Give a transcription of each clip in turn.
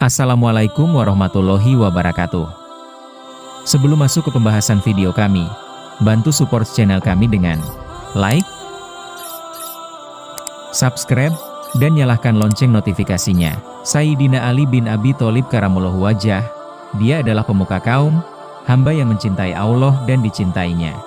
Assalamualaikum warahmatullahi wabarakatuh. Sebelum masuk ke pembahasan video kami, bantu support channel kami dengan like, subscribe, dan nyalakan lonceng notifikasinya. Sayyidina Ali bin Abi Tholib karamallahu wajhah, dia adalah pemuka kaum, hamba yang mencintai Allah dan dicintainya.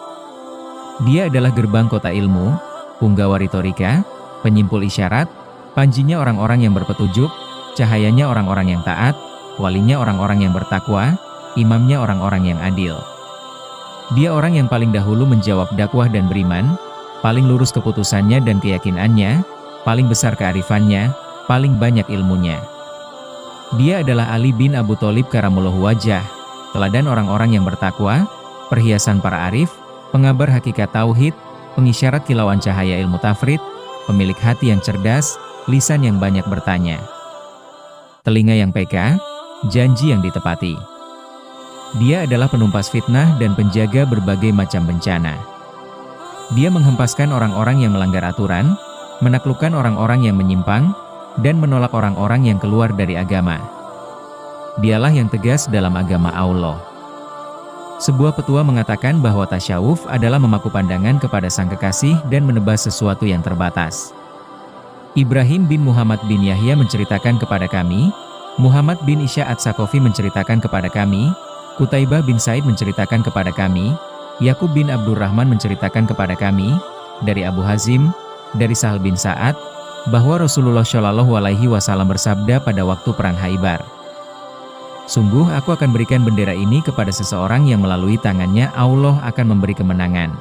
Dia adalah gerbang kota ilmu, punggawari thorika, penyimpul isyarat, panjinya orang-orang yang berpetunjuk, cahayanya orang-orang yang taat, walinya orang-orang yang bertakwa, imamnya orang-orang yang adil. Dia orang yang paling dahulu menjawab dakwah dan beriman, paling lurus keputusannya dan keyakinannya, paling besar kearifannya, paling banyak ilmunya. Dia adalah Ali bin Abi Tholib karamallahu wajhah, teladan orang-orang yang bertakwa, perhiasan para arif, pengabar hakikat tauhid, pengisyarat kilauan cahaya ilmu tafrid, pemilik hati yang cerdas, lisan yang banyak bertanya, telinga yang peka, janji yang ditepati. Dia adalah penumpas fitnah dan penjaga berbagai macam bencana. Dia menghempaskan orang-orang yang melanggar aturan, menaklukkan orang-orang yang menyimpang, dan menolak orang-orang yang keluar dari agama. Dialah yang tegas dalam agama Allah. Sebuah petua mengatakan bahwa tasyawuf adalah memaku pandangan kepada sang kekasih dan menebas sesuatu yang terbatas. Ibrahim bin Muhammad bin Yahya menceritakan kepada kami, Muhammad bin Isya At-Sakofi menceritakan kepada kami, Qutaibah bin Said menceritakan kepada kami, Yakub bin Abdurrahman menceritakan kepada kami, dari Abu Hazim, dari Sahal bin Sa'ad, bahwa Rasulullah Shallallahu Alaihi Wasallam bersabda pada waktu perang Khaybar, sungguh aku akan berikan bendera ini kepada seseorang yang melalui tangannya Allah akan memberi kemenangan.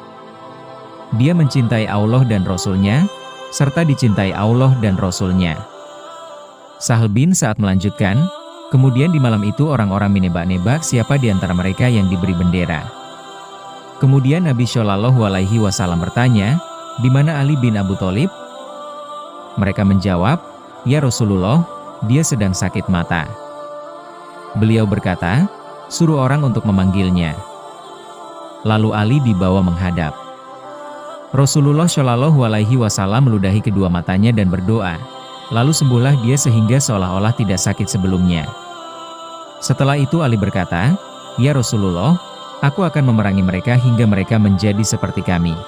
Dia mencintai Allah dan Rasul-Nya, serta dicintai Allah dan Rasul-Nya. Sahal bin Sa'ad melanjutkan, kemudian di malam itu orang-orang menebak-nebak siapa di antara mereka yang diberi bendera. Kemudian Nabi Shallallahu Alaihi Wasallam bertanya, di mana Ali bin Abi Tholib? Mereka menjawab, ya Rasulullah, dia sedang sakit mata. Beliau berkata, suruh orang untuk memanggilnya. Lalu Ali dibawa menghadap. Rasulullah Shallallahu Alaihi Wasallam meludahi kedua matanya dan berdoa, lalu sembuhlah dia sehingga seolah-olah tidak sakit sebelumnya. Setelah itu Ali berkata, ya Rasulullah, aku akan memerangi mereka hingga mereka menjadi seperti kami.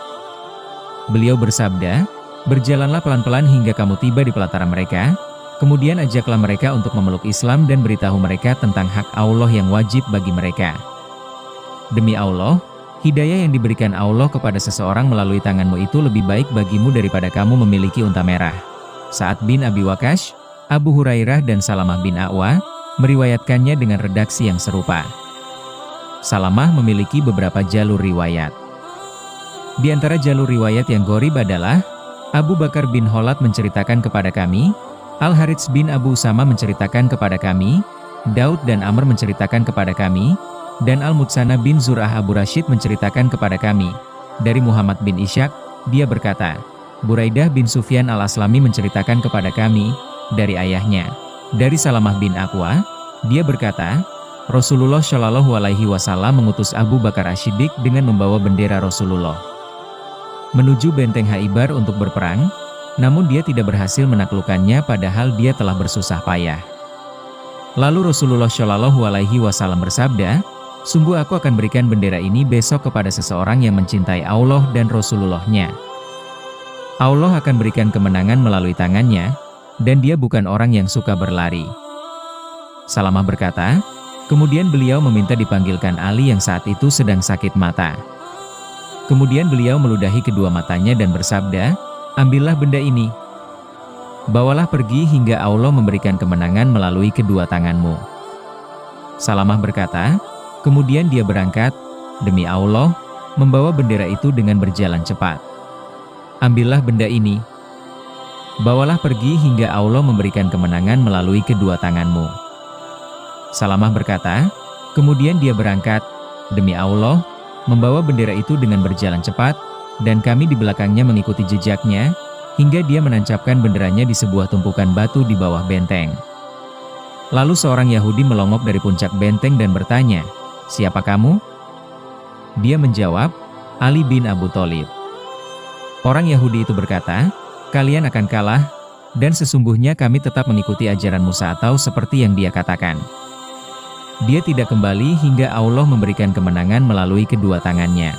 Beliau bersabda, berjalanlah pelan-pelan hingga kamu tiba di pelataran mereka, kemudian ajaklah mereka untuk memeluk Islam dan beritahu mereka tentang hak Allah yang wajib bagi mereka. Demi Allah, hidayah yang diberikan Allah kepada seseorang melalui tanganmu itu lebih baik bagimu daripada kamu memiliki unta merah. Sa'ad bin Abi Waqqas, Abu Hurairah dan Salamah bin A'wa meriwayatkannya dengan redaksi yang serupa. Salamah memiliki beberapa jalur riwayat. Di antara jalur riwayat yang gharib adalah, Abu Bakar bin Khalad menceritakan kepada kami, Al-Harits bin Abu Usama menceritakan kepada kami, Daud dan Amr menceritakan kepada kami, dan Al-Mutsana bin Zur'ah Abu Rashid menceritakan kepada kami, dari Muhammad bin Ishaq, dia berkata, Buraidah bin Sufyan al-Aslami menceritakan kepada kami, dari ayahnya, dari Salamah bin Aqwa, dia berkata, Rasulullah Shallallahu Alaihi Wasallam mengutus Abu Bakar As-Siddiq dengan membawa bendera Rasulullah menuju benteng Khaybar untuk berperang, namun dia tidak berhasil menaklukkannya padahal dia telah bersusah payah. Lalu Rasulullah Shallallahu Alaihi Wasallam bersabda, sungguh aku akan berikan bendera ini besok kepada seseorang yang mencintai Allah dan Rasulullah-Nya. Allah akan berikan kemenangan melalui tangannya, dan dia bukan orang yang suka berlari. Salamah berkata, kemudian beliau meminta dipanggilkan Ali yang saat itu sedang sakit mata. Kemudian beliau meludahi kedua matanya dan bersabda, ambillah benda ini. Bawalah pergi hingga Allah memberikan kemenangan melalui kedua tanganmu. Salamah berkata, kemudian dia berangkat, demi Allah, membawa bendera itu dengan berjalan cepat. Ambillah benda ini. Bawalah pergi hingga Allah memberikan kemenangan melalui kedua tanganmu. Salamah berkata, kemudian dia berangkat, demi Allah, membawa bendera itu dengan berjalan cepat, dan kami di belakangnya mengikuti jejaknya, hingga dia menancapkan benderanya di sebuah tumpukan batu di bawah benteng. Lalu seorang Yahudi melongok dari puncak benteng dan bertanya, siapa kamu? Dia menjawab, Ali bin Abi Tholib. Orang Yahudi itu berkata, kalian akan kalah, Dan sesungguhnya kami tetap mengikuti ajaran Musa atau seperti yang dia katakan. Dia tidak kembali hingga Allah memberikan kemenangan melalui kedua tangannya.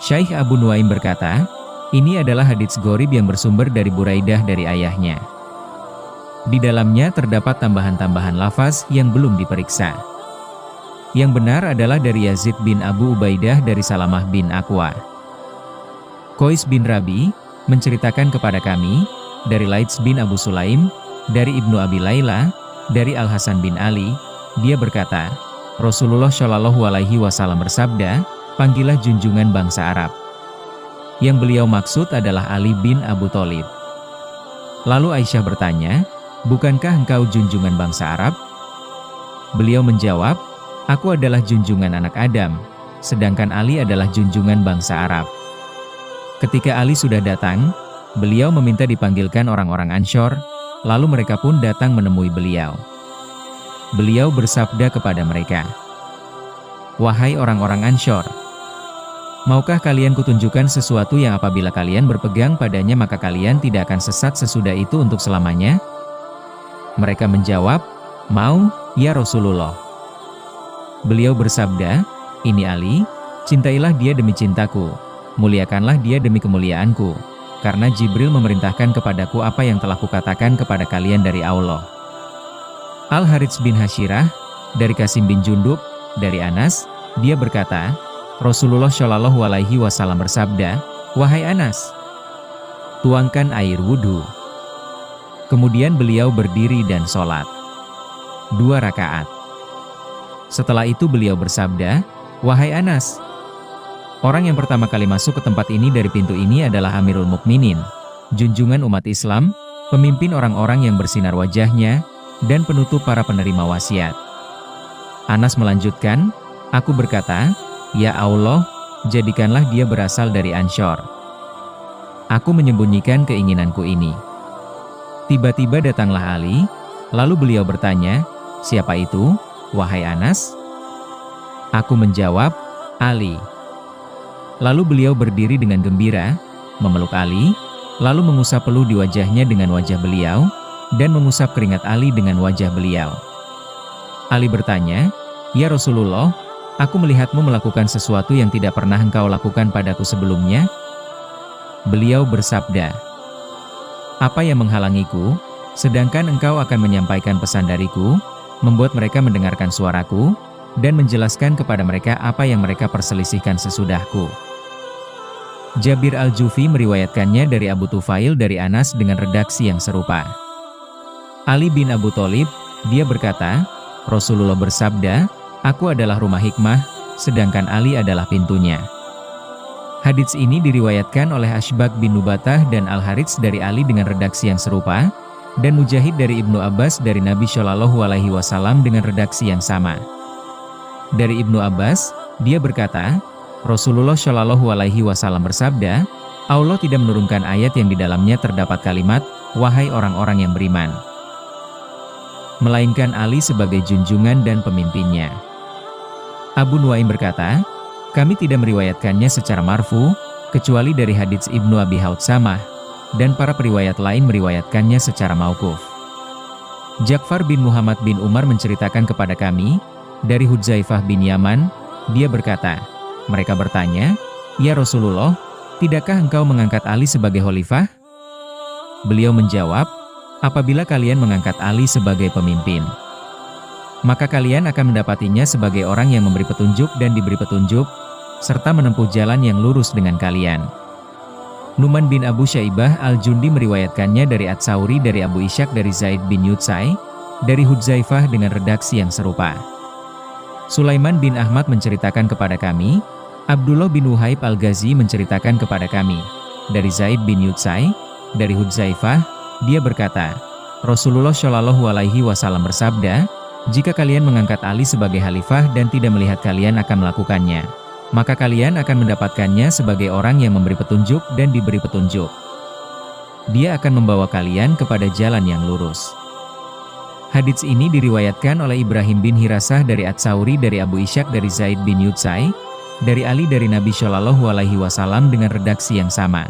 Syekh Abu Nuaim berkata, ini adalah hadits gharib yang bersumber dari Buraidah dari ayahnya. Di dalamnya terdapat tambahan-tambahan lafaz yang belum diperiksa. Yang benar adalah dari Yazid bin Abu Ubaidah dari Salamah bin Aqwa. Qais bin Rabi menceritakan kepada kami, dari Laits bin Abu Sulaim, dari Ibnu Abi Layla, dari Al-Hasan bin Ali, dia berkata, Rasulullah Shallallahu Alaihi Wasallam bersabda, panggillah junjungan bangsa Arab. Yang beliau maksud adalah Ali bin Abu Thalib. Lalu Aisyah bertanya, bukankah engkau junjungan bangsa Arab? Beliau menjawab, aku adalah junjungan anak Adam, sedangkan Ali adalah junjungan bangsa Arab. Ketika Ali sudah datang, beliau meminta dipanggilkan orang-orang Ansyar, lalu mereka pun datang menemui beliau. Beliau bersabda kepada mereka, wahai orang-orang Ansyar, maukah kalian kutunjukkan sesuatu yang apabila kalian berpegang padanya maka kalian tidak akan sesat sesudah itu untuk selamanya? Mereka menjawab, mau, ya Rasulullah. Beliau bersabda, ini Ali, cintailah dia demi cintaku, muliakanlah dia demi kemuliaanku, karena Jibril memerintahkan kepadaku apa yang telah kukatakan kepada kalian dari Allah. Al-Harits bin Hashirah, dari Qasim bin Jundub, dari Anas, dia berkata, Rasulullah Shallallahu Alaihi Wasallam bersabda, wahai Anas, tuangkan air wudhu. Kemudian beliau berdiri dan sholat 2 rakaat. Setelah itu beliau bersabda, wahai Anas, orang yang pertama kali masuk ke tempat ini dari pintu ini adalah Amirul Mukminin, junjungan umat Islam, pemimpin orang-orang yang bersinar wajahnya, dan penutup para penerima wasiat. Anas melanjutkan, aku berkata, ya Allah, jadikanlah dia berasal dari Ansyar. Aku menyembunyikan keinginanku ini. Tiba-tiba datanglah Ali, lalu beliau bertanya, siapa itu, wahai Anas? Aku menjawab, Ali. Lalu beliau berdiri dengan gembira, memeluk Ali, lalu mengusap peluh di wajahnya dengan wajah beliau, dan mengusap keringat Ali dengan wajah beliau. Ali bertanya, ya Rasulullah, aku melihatmu melakukan sesuatu yang tidak pernah engkau lakukan padaku sebelumnya. Beliau bersabda, apa yang menghalangiku, sedangkan engkau akan menyampaikan pesan dariku, membuat mereka mendengarkan suaraku, dan menjelaskan kepada mereka apa yang mereka perselisihkan sesudahku. Jabir al-Jufi meriwayatkannya dari Abu Tufail dari Anas dengan redaksi yang serupa. Ali bin Abu Thalib, dia berkata, Rasulullah bersabda, aku adalah rumah hikmah, sedangkan Ali adalah pintunya. Hadits ini diriwayatkan oleh Ashbak bin Nubatah dan Al-Harits dari Ali dengan redaksi yang serupa, dan Mujahid dari Ibnu Abbas dari Nabi Shallallahu Alaihi Wasallam dengan redaksi yang sama. Dari Ibnu Abbas, dia berkata, Rasulullah Shallallahu Alaihi Wasallam bersabda, Allah tidak menurunkan ayat yang di dalamnya terdapat kalimat, wahai orang-orang yang beriman, melainkan Ali sebagai junjungan dan pemimpinnya. Abu Nuaim berkata, kami tidak meriwayatkannya secara marfu, kecuali dari hadits Ibnu Abi Hautsamah, dan para periwayat lain meriwayatkannya secara mauquf. Ja'far bin Muhammad bin Umar menceritakan kepada kami, dari Hudzaifah bin Yaman, dia berkata, mereka bertanya, ya Rasulullah, tidakkah engkau mengangkat Ali sebagai khalifah? Beliau menjawab, apabila kalian mengangkat Ali sebagai pemimpin, maka kalian akan mendapatinya sebagai orang yang memberi petunjuk dan diberi petunjuk, serta menempuh jalan yang lurus dengan kalian. Numan bin Abu Syaibah al-Jundi meriwayatkannya dari At-Sauri dari Abu Ishaq dari Zaid bin Yutsai, dari Hudzaifah dengan redaksi yang serupa. Sulaiman bin Ahmad menceritakan kepada kami, Abdullah bin Wuhaib al-Ghazi menceritakan kepada kami, dari Zaid bin Yutsai, dari Hudzaifah, dia berkata, Rasulullah Shallallahu Alaihi Wasallam bersabda, jika kalian mengangkat Ali sebagai khalifah dan tidak melihat kalian akan melakukannya, maka kalian akan mendapatkannya sebagai orang yang memberi petunjuk dan diberi petunjuk. Dia akan membawa kalian kepada jalan yang lurus. Hadits ini diriwayatkan oleh Ibrahim bin Hirasah dari At-Sauri dari Abu Ishaq dari Zaid bin Yutsai, dari Ali dari Nabi Shallallahu Alaihi Wasallam dengan redaksi yang sama.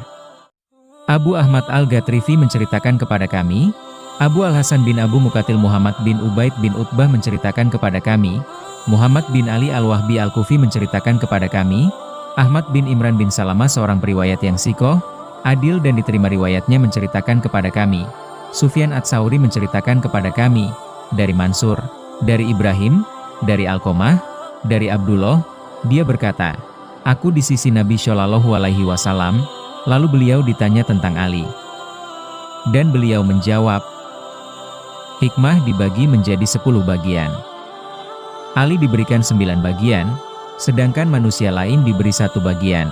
Abu Ahmad Al-Ghatrifi menceritakan kepada kami, Abu Al-Hasan bin Abu Mukatil Muhammad bin Ubaid bin Utbah menceritakan kepada kami, Muhammad bin Ali Al-Wahbi Al-Kufi menceritakan kepada kami, Ahmad bin Imran bin Salamah seorang periwayat yang sikoh, adil dan diterima riwayatnya menceritakan kepada kami, Sufyan Ats-Tsauri menceritakan kepada kami, dari Mansur, dari Ibrahim, dari Alqamah, dari Abdullah, dia berkata, aku di sisi Nabi Shallallahu Alaihi Wasallam, lalu beliau ditanya tentang Ali. Dan beliau menjawab, hikmah dibagi menjadi 10 bagian. Ali diberikan 9 bagian, sedangkan manusia lain diberi 1 bagian.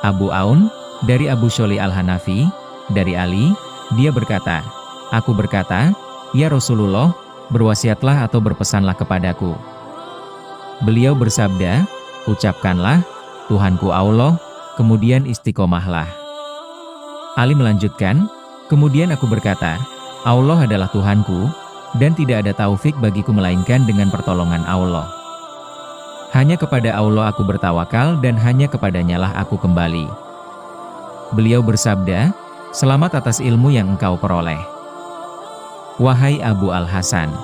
Abu Aun, dari Abu Sholi Al-Hanafi, dari Ali, dia berkata, aku berkata, ya Rasulullah, berwasiatlah atau berpesanlah kepadaku. Beliau bersabda, ucapkanlah, Tuhanku Allah, kemudian istiqomahlah. Ali melanjutkan, kemudian aku berkata, Allah adalah Tuhanku, dan tidak ada taufik bagiku melainkan dengan pertolongan Allah. Hanya kepada Allah aku bertawakal dan hanya kepadanyalah aku kembali. Beliau bersabda, selamat atas ilmu yang engkau peroleh. Wahai Abu Al-Hasan,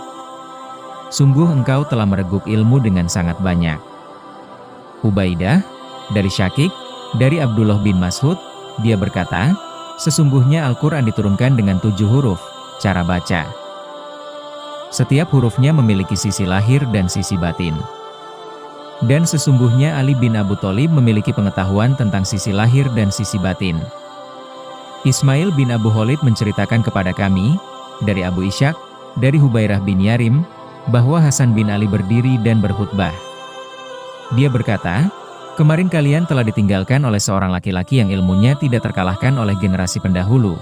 sungguh engkau telah mereguk ilmu dengan sangat banyak. Ubaidah, dari Syakik, dari Abdullah bin Mas'ud, dia berkata, sesungguhnya Al-Quran diturunkan dengan 7 huruf, cara baca. Setiap hurufnya memiliki sisi lahir dan sisi batin. Dan sesungguhnya Ali bin Abu Thalib memiliki pengetahuan tentang sisi lahir dan sisi batin. Ismail bin Abu Khalid menceritakan kepada kami, dari Abu Ishaq, dari Hubairah bin Yarim, bahwa Hasan bin Ali berdiri dan berkhutbah. Dia berkata, kemarin kalian telah ditinggalkan oleh seorang laki-laki yang ilmunya tidak terkalahkan oleh generasi pendahulu,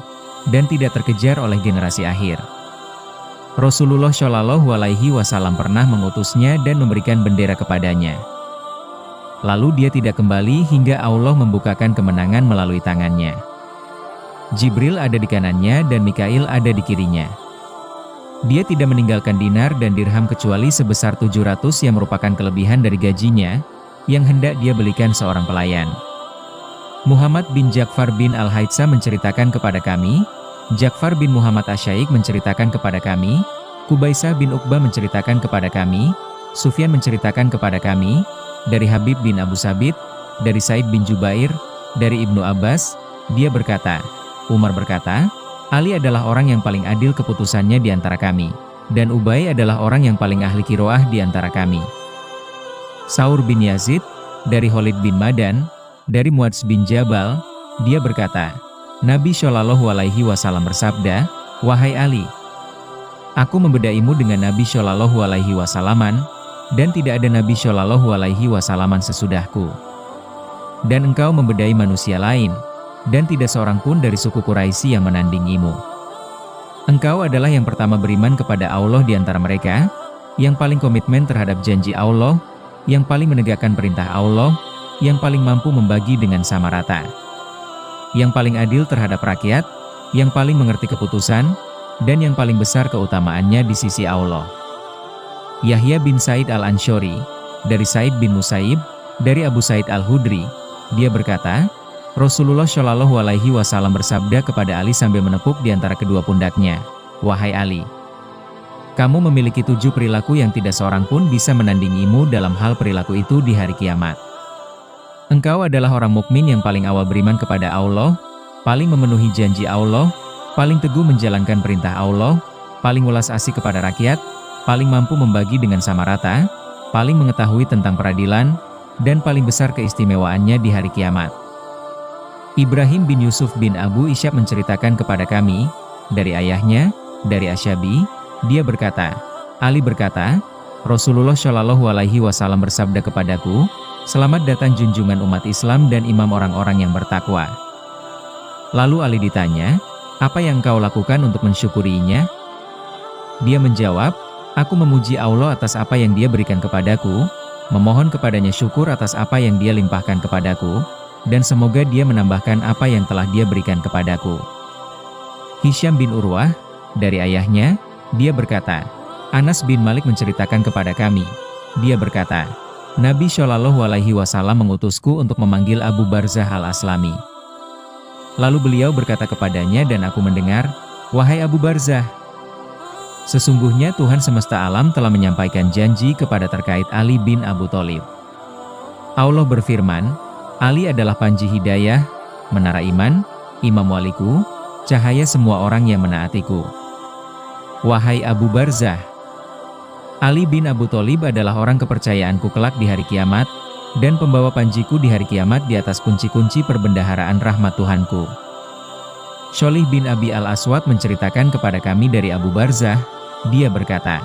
dan tidak terkejar oleh generasi akhir. Rasulullah Shallallahu Alaihi Wasallam pernah mengutusnya dan memberikan bendera kepadanya. Lalu dia tidak kembali hingga Allah membukakan kemenangan melalui tangannya. Jibril ada di kanannya dan Mikail ada di kirinya. Dia tidak meninggalkan dinar dan dirham kecuali sebesar 700 yang merupakan kelebihan dari gajinya, yang hendak dia belikan seorang pelayan. Muhammad bin Ja'far bin Al-Haitsa menceritakan kepada kami, Ja'far bin Muhammad Asyaik menceritakan kepada kami, Kubaisah bin Uqbah menceritakan kepada kami, Sufyan menceritakan kepada kami, dari Habib bin Abu Sabit, dari Said bin Jubair, dari Ibnu Abbas, dia berkata, Umar berkata, Ali adalah orang yang paling adil keputusannya di antara kami, dan Ubay adalah orang yang paling ahli kiroah di antara kami. Saur bin Yazid, dari Khalid bin Madan, dari Muadz bin Jabal, dia berkata, Nabi Shallallahu Alaihi Wasallam bersabda, wahai Ali, aku membedaimu dengan Nabi Shallallahu Alaihi Wasallaman, dan tidak ada Nabi Shallallahu Alaihi Wasallaman sesudahku. Dan engkau membedai manusia lain, dan tidak seorang pun dari suku Quraisy yang menandingimu. Engkau adalah yang pertama beriman kepada Allah di antara mereka, yang paling komitmen terhadap janji Allah, yang paling menegakkan perintah Allah, yang paling mampu membagi dengan sama rata, yang paling adil terhadap rakyat, yang paling mengerti keputusan, dan yang paling besar keutamaannya di sisi Allah. Yahya bin Sa'id Al-Ansyori, dari Sa'id bin Musayyib, dari Abu Sa'id Al-Hudri, dia berkata, Rasulullah Shallallahu Alaihi Wasallam bersabda kepada Ali sambil menepuk di antara kedua pundaknya, wahai Ali, kamu memiliki 7 perilaku yang tidak seorang pun bisa menandingimu dalam hal perilaku itu di hari kiamat. Engkau adalah orang mukmin yang paling awal beriman kepada Allah, paling memenuhi janji Allah, paling teguh menjalankan perintah Allah, paling ulas asih kepada rakyat, paling mampu membagi dengan sama rata, paling mengetahui tentang peradilan, dan paling besar keistimewaannya di hari kiamat. Ibrahim bin Yusuf bin Abu Isyab menceritakan kepada kami, dari ayahnya, dari Asyabi, dia berkata, Ali berkata, Rasulullah Shallallahu Alaihi Wasallam bersabda kepadaku, selamat datang junjungan umat Islam dan imam orang-orang yang bertakwa. Lalu Ali ditanya, apa yang kau lakukan untuk mensyukurinya? Dia menjawab, aku memuji Allah atas apa yang dia berikan kepadaku, memohon kepadanya syukur atas apa yang dia limpahkan kepadaku, dan semoga dia menambahkan apa yang telah dia berikan kepadaku. Hisyam bin Urwah, dari ayahnya, dia berkata, Anas bin Malik menceritakan kepada kami, dia berkata, Nabi Shallallahu Alaihi Wasallam mengutusku untuk memanggil Abu Barzah al-Aslami. Lalu beliau berkata kepadanya dan aku mendengar, "Wahai Abu Barzah, sesungguhnya Tuhan semesta alam telah menyampaikan janji kepada terkait Ali bin Abu Thalib. Allah berfirman, Ali adalah panji hidayah, menara iman, imam waliku, cahaya semua orang yang menaatiku. Wahai Abu Barzah, Ali bin Abu Thalib adalah orang kepercayaanku kelak di hari kiamat, dan pembawa panjiku di hari kiamat di atas kunci-kunci perbendaharaan rahmat Tuhanku." Sholih bin Abi al-Aswad menceritakan kepada kami dari Abu Barzah, dia berkata,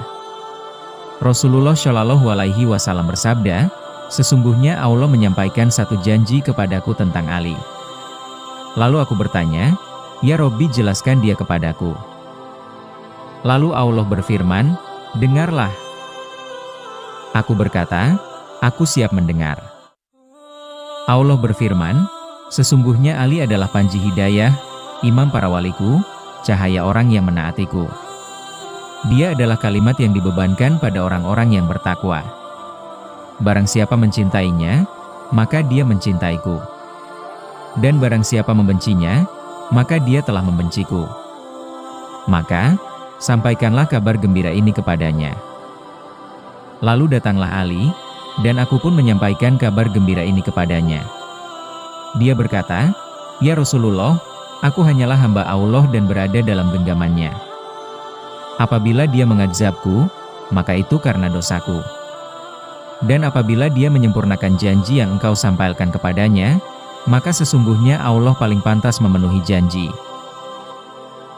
Rasulullah Shallallahu Alaihi Wasallam bersabda, "Sesungguhnya Allah menyampaikan satu janji kepadaku tentang Ali." Lalu aku bertanya, "Ya Robbi, jelaskan dia kepadaku." Lalu Allah berfirman, "Dengarlah." Aku berkata, "Aku siap mendengar." Allah berfirman, "Sesungguhnya Ali adalah panji hidayah, imam para waliku, cahaya orang yang menaatiku. Dia adalah kalimat yang dibebankan pada orang-orang yang bertakwa. Barang siapa mencintainya, maka dia mencintaiku. Dan barang siapa membencinya, maka dia telah membenciku. Maka, sampaikanlah kabar gembira ini kepadanya." Lalu datanglah Ali, dan aku pun menyampaikan kabar gembira ini kepadanya. Dia berkata, "Ya Rasulullah, aku hanyalah hamba Allah dan berada dalam genggamannya. Apabila dia mengazabku, maka itu karena dosaku. Dan apabila dia menyempurnakan janji yang engkau sampaikan kepadanya, maka sesungguhnya Allah paling pantas memenuhi janji."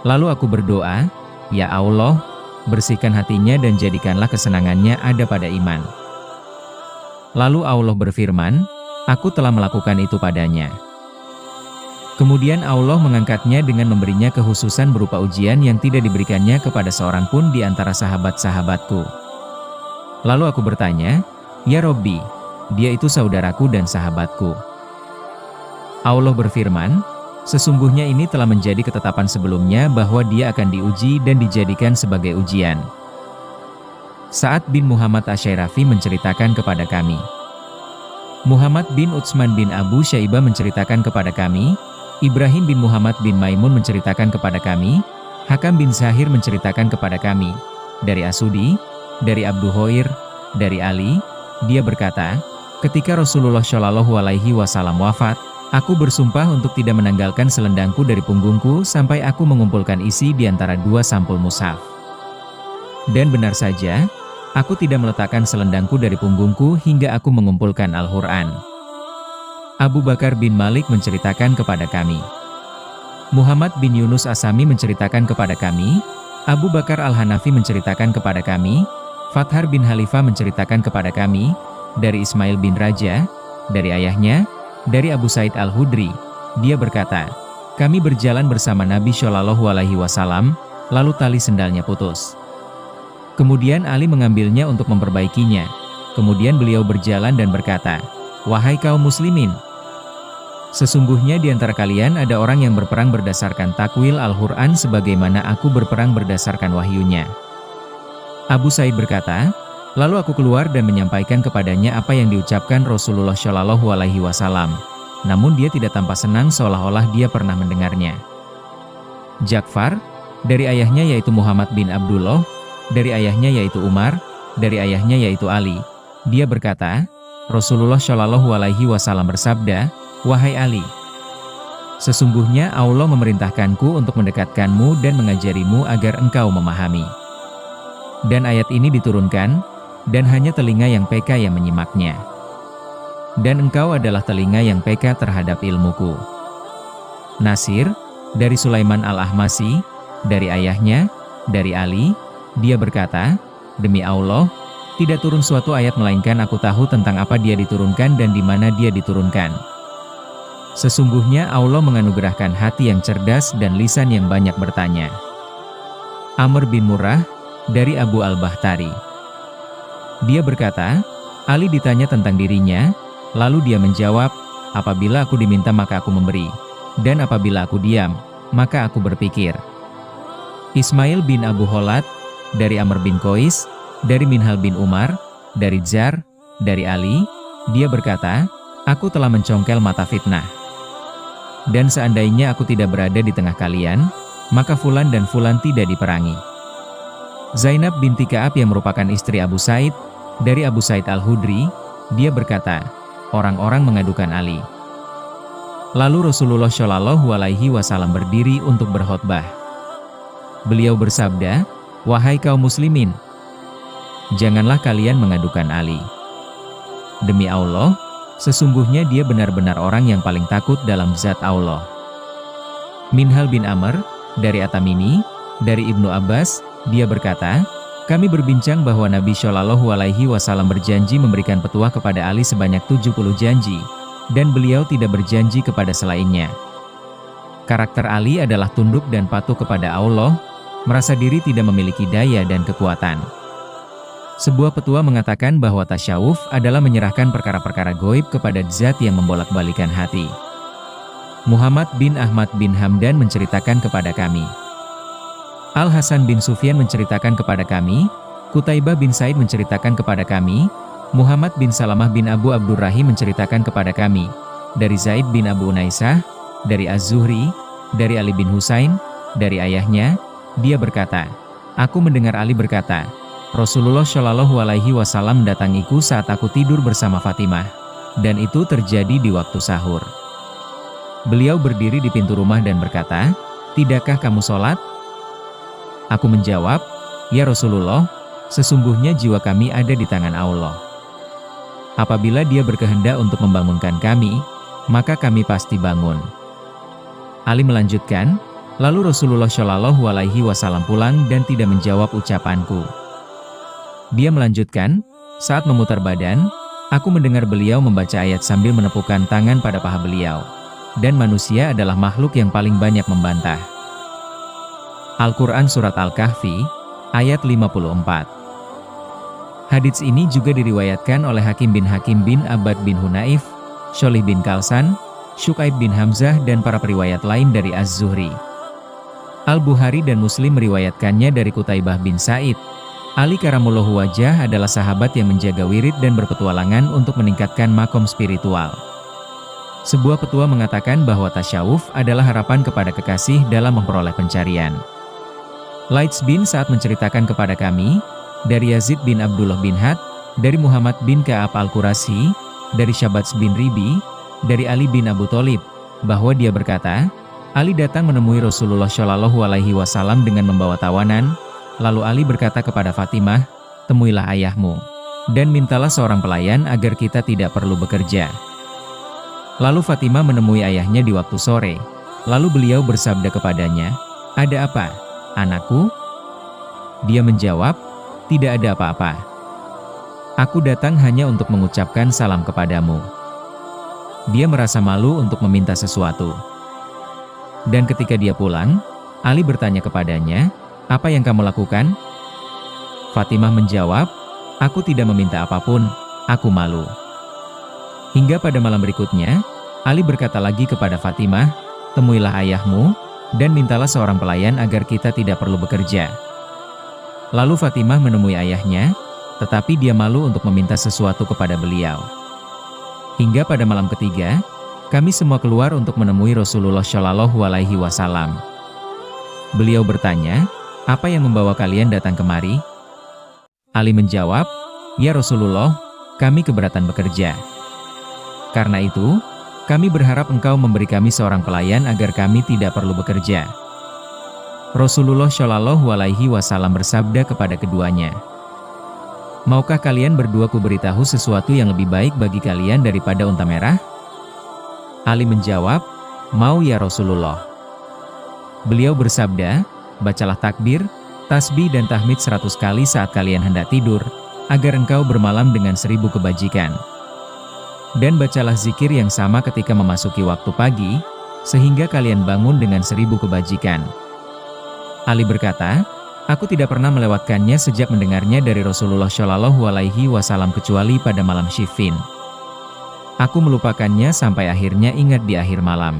Lalu aku berdoa, "Ya Allah, bersihkan hatinya dan jadikanlah kesenangannya ada pada iman." Lalu Allah berfirman, "Aku telah melakukan itu padanya." Kemudian Allah mengangkatnya dengan memberinya kekhususan berupa ujian yang tidak diberikannya kepada seorang pun di antara sahabat-sahabatku. Lalu aku bertanya, "Ya Robbi, dia itu saudaraku dan sahabatku." Allah berfirman, "Sesungguhnya ini telah menjadi ketetapan sebelumnya bahwa dia akan diuji dan dijadikan sebagai ujian." Sa'ad bin Muhammad Asy-Syairafi menceritakan kepada kami. Muhammad bin Utsman bin Abu Syaibah menceritakan kepada kami, Ibrahim bin Muhammad bin Maimun menceritakan kepada kami, Hakam bin Zahir menceritakan kepada kami, dari Asudi, dari Abdu Hoir, dari Ali, dia berkata, "Ketika Rasulullah Shallallahu Alaihi Wasallam wafat, aku bersumpah untuk tidak menanggalkan selendangku dari punggungku sampai aku mengumpulkan isi di antara dua sampul mushaf. Dan benar saja, aku tidak meletakkan selendangku dari punggungku hingga aku mengumpulkan Al-Quran." Abu Bakar bin Malik menceritakan kepada kami. Muhammad bin Yunus Asami menceritakan kepada kami, Abu Bakar Al-Hanafi menceritakan kepada kami, Fathar bin Halifah menceritakan kepada kami, dari Ismail bin Raja, dari ayahnya, dari Abu Said Al-Hudri, dia berkata, "Kami berjalan bersama Nabi Shallallahu Alaihi Wasallam, lalu tali sendalnya putus. Kemudian Ali mengambilnya untuk memperbaikinya. Kemudian beliau berjalan dan berkata, 'Wahai kaum muslimin, sesungguhnya di antara kalian ada orang yang berperang berdasarkan takwil Al-Quran sebagaimana aku berperang berdasarkan wahyunya.' Abu Said berkata, lalu aku keluar dan menyampaikan kepadanya apa yang diucapkan Rasulullah Shallallahu Alaihi Wasallam. Namun dia tidak tampak senang seolah-olah dia pernah mendengarnya. Ja'far, dari ayahnya yaitu Muhammad bin Abdullah, dari ayahnya yaitu Umar, dari ayahnya yaitu Ali. Dia berkata, Rasulullah Shallallahu Alaihi Wasallam bersabda, 'Wahai Ali, sesungguhnya Allah memerintahkanku untuk mendekatkanmu dan mengajarimu agar engkau memahami.' Dan ayat ini diturunkan, dan hanya telinga yang peka yang menyimaknya. Dan engkau adalah telinga yang peka terhadap ilmuku." Nasir, dari Sulaiman Al-Ahmasi, dari ayahnya, dari Ali, dia berkata, "Demi Allah, tidak turun suatu ayat melainkan aku tahu tentang apa dia diturunkan dan di mana dia diturunkan. Sesungguhnya Allah menganugerahkan hati yang cerdas dan lisan yang banyak bertanya." Amr bin Murrah, dari Abu Al-Bahtari, dia berkata, Ali ditanya tentang dirinya, lalu dia menjawab, "Apabila aku diminta maka aku memberi, dan apabila aku diam, maka aku berpikir." Ismail bin Abu Holat, dari Amr bin Qais, dari Minhal bin Umar, dari Jar, dari Ali, dia berkata, "Aku telah mencongkel mata fitnah." Dan seandainya aku tidak berada di tengah kalian, maka Fulan dan Fulan tidak diperangi. Zainab binti Ka'ab yang merupakan istri Abu Said, dari Abu Said Al-Hudri, dia berkata, orang-orang mengadukan Ali. Lalu Rasulullah Shallallahu Alaihi Wasallam berdiri untuk berkhutbah. Beliau bersabda, wahai kaum muslimin, janganlah kalian mengadukan Ali. Demi Allah, sesungguhnya dia benar-benar orang yang paling takut dalam zat Allah. Minhal bin Amr, dari At-Tamimi, dari Ibnu Abbas, dia berkata, kami berbincang bahwa Nabi Shallallahu Alaihi Wasallam berjanji memberikan petuah kepada Ali sebanyak 70 janji, dan beliau tidak berjanji kepada selainnya. Karakter Ali adalah tunduk dan patuh kepada Allah, merasa diri tidak memiliki daya dan kekuatan. Sebuah petua mengatakan bahwa tasyawuf adalah menyerahkan perkara-perkara goib kepada zat yang membolak-balikan hati. Muhammad bin Ahmad bin Hamdan menceritakan kepada kami. Al-Hasan bin Sufyan menceritakan kepada kami, Qutaibah bin Said menceritakan kepada kami, Muhammad bin Salamah bin Abu Abdurrahim menceritakan kepada kami, dari Zaid bin Abu Unaisah, dari Az-Zuhri, dari Ali bin Husain, dari ayahnya, dia berkata, aku mendengar Ali berkata, Rasulullah Shallallahu Alaihi Wasallam mendatangiku saat aku tidur bersama Fatimah, dan itu terjadi di waktu sahur. Beliau berdiri di pintu rumah dan berkata, tidakkah kamu sholat? Aku menjawab, ya Rasulullah, sesungguhnya jiwa kami ada di tangan Allah. Apabila dia berkehendak untuk membangunkan kami, maka kami pasti bangun. Ali melanjutkan, lalu Rasulullah Shallallahu Alaihi Wasallam pulang dan tidak menjawab ucapanku. Dia melanjutkan, saat memutar badan, aku mendengar beliau membaca ayat sambil menepukkan tangan pada paha beliau. Dan manusia adalah makhluk yang paling banyak membantah. Al-Quran Surat Al-Kahfi, ayat 54. Hadits ini juga diriwayatkan oleh Hakim bin Abad bin Hunaif, Sholih bin Kalsan, Syu'aib bin Hamzah dan para periwayat lain dari Az-Zuhri. Al-Bukhari dan Muslim meriwayatkannya dari Qutaibah bin Said. Ali Karamullahu Wajah adalah sahabat yang menjaga wirid dan berpetualangan untuk meningkatkan makom spiritual. Sebuah petua mengatakan bahwa tasyawuf adalah harapan kepada kekasih dalam memperoleh pencarian. Laits bin Sa'ad menceritakan kepada kami, dari Yazid bin Abdullah bin Had, dari Muhammad bin Ka'ab Al-Qurasi, dari Syabats bin Ribi, dari Ali bin Abu Thalib, bahwa dia berkata, Ali datang menemui Rasulullah Shallallahu Alaihi Wasallam dengan membawa tawanan, lalu Ali berkata kepada Fatimah, temuilah ayahmu, dan mintalah seorang pelayan agar kita tidak perlu bekerja. Lalu Fatimah menemui ayahnya di waktu sore, lalu beliau bersabda kepadanya, ada apa, anakku? Dia menjawab, tidak ada apa-apa. Aku datang hanya untuk mengucapkan salam kepadamu. Dia merasa malu untuk meminta sesuatu. Dan ketika dia pulang, Ali bertanya kepadanya, apa yang kamu lakukan? Fatimah menjawab, aku tidak meminta apapun, aku malu. Hingga pada malam berikutnya, Ali berkata lagi kepada Fatimah, temuilah ayahmu, dan mintalah seorang pelayan agar kita tidak perlu bekerja. Lalu Fatimah menemui ayahnya, tetapi dia malu untuk meminta sesuatu kepada beliau. Hingga pada malam ketiga, kami semua keluar untuk menemui Rasulullah Shallallahu Alaihi Wasallam. Beliau bertanya, apa yang membawa kalian datang kemari? Ali menjawab, ya Rasulullah, kami keberatan bekerja. Karena itu, kami berharap engkau memberi kami seorang pelayan agar kami tidak perlu bekerja. Rasulullah Shallallahu Alaihi Wasallam bersabda kepada keduanya, maukah kalian berdua kuberitahu sesuatu yang lebih baik bagi kalian daripada unta merah? Ali menjawab, mau ya Rasulullah. Beliau bersabda, bacalah takbir, tasbih dan tahmid 100 kali saat kalian hendak tidur, agar engkau bermalam dengan 1000 kebajikan. Dan bacalah zikir yang sama ketika memasuki waktu pagi, sehingga kalian bangun dengan 1000 kebajikan. Ali berkata, aku tidak pernah melewatkannya sejak mendengarnya dari Rasulullah Shallallahu Alaihi Wasallam kecuali pada malam Siffin. Aku melupakannya sampai akhirnya ingat di akhir malam.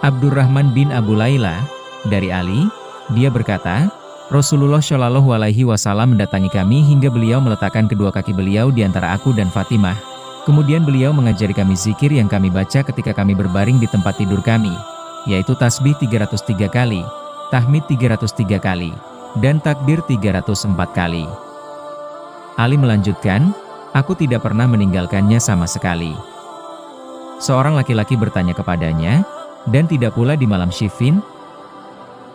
Abdurrahman bin Abu Laila, dari Ali, dia berkata, Rasulullah Shallallahu Alaihi Wasallam mendatangi kami hingga beliau meletakkan kedua kaki beliau di antara aku dan Fatimah, Kemudian beliau mengajari kami zikir yang kami baca ketika kami berbaring di tempat tidur kami, yaitu tasbih 303 kali, tahmid 303 kali, dan takbir 304 kali. Ali melanjutkan, aku tidak pernah meninggalkannya sama sekali. Seorang laki-laki bertanya kepadanya, dan tidak pula di malam Syiffin?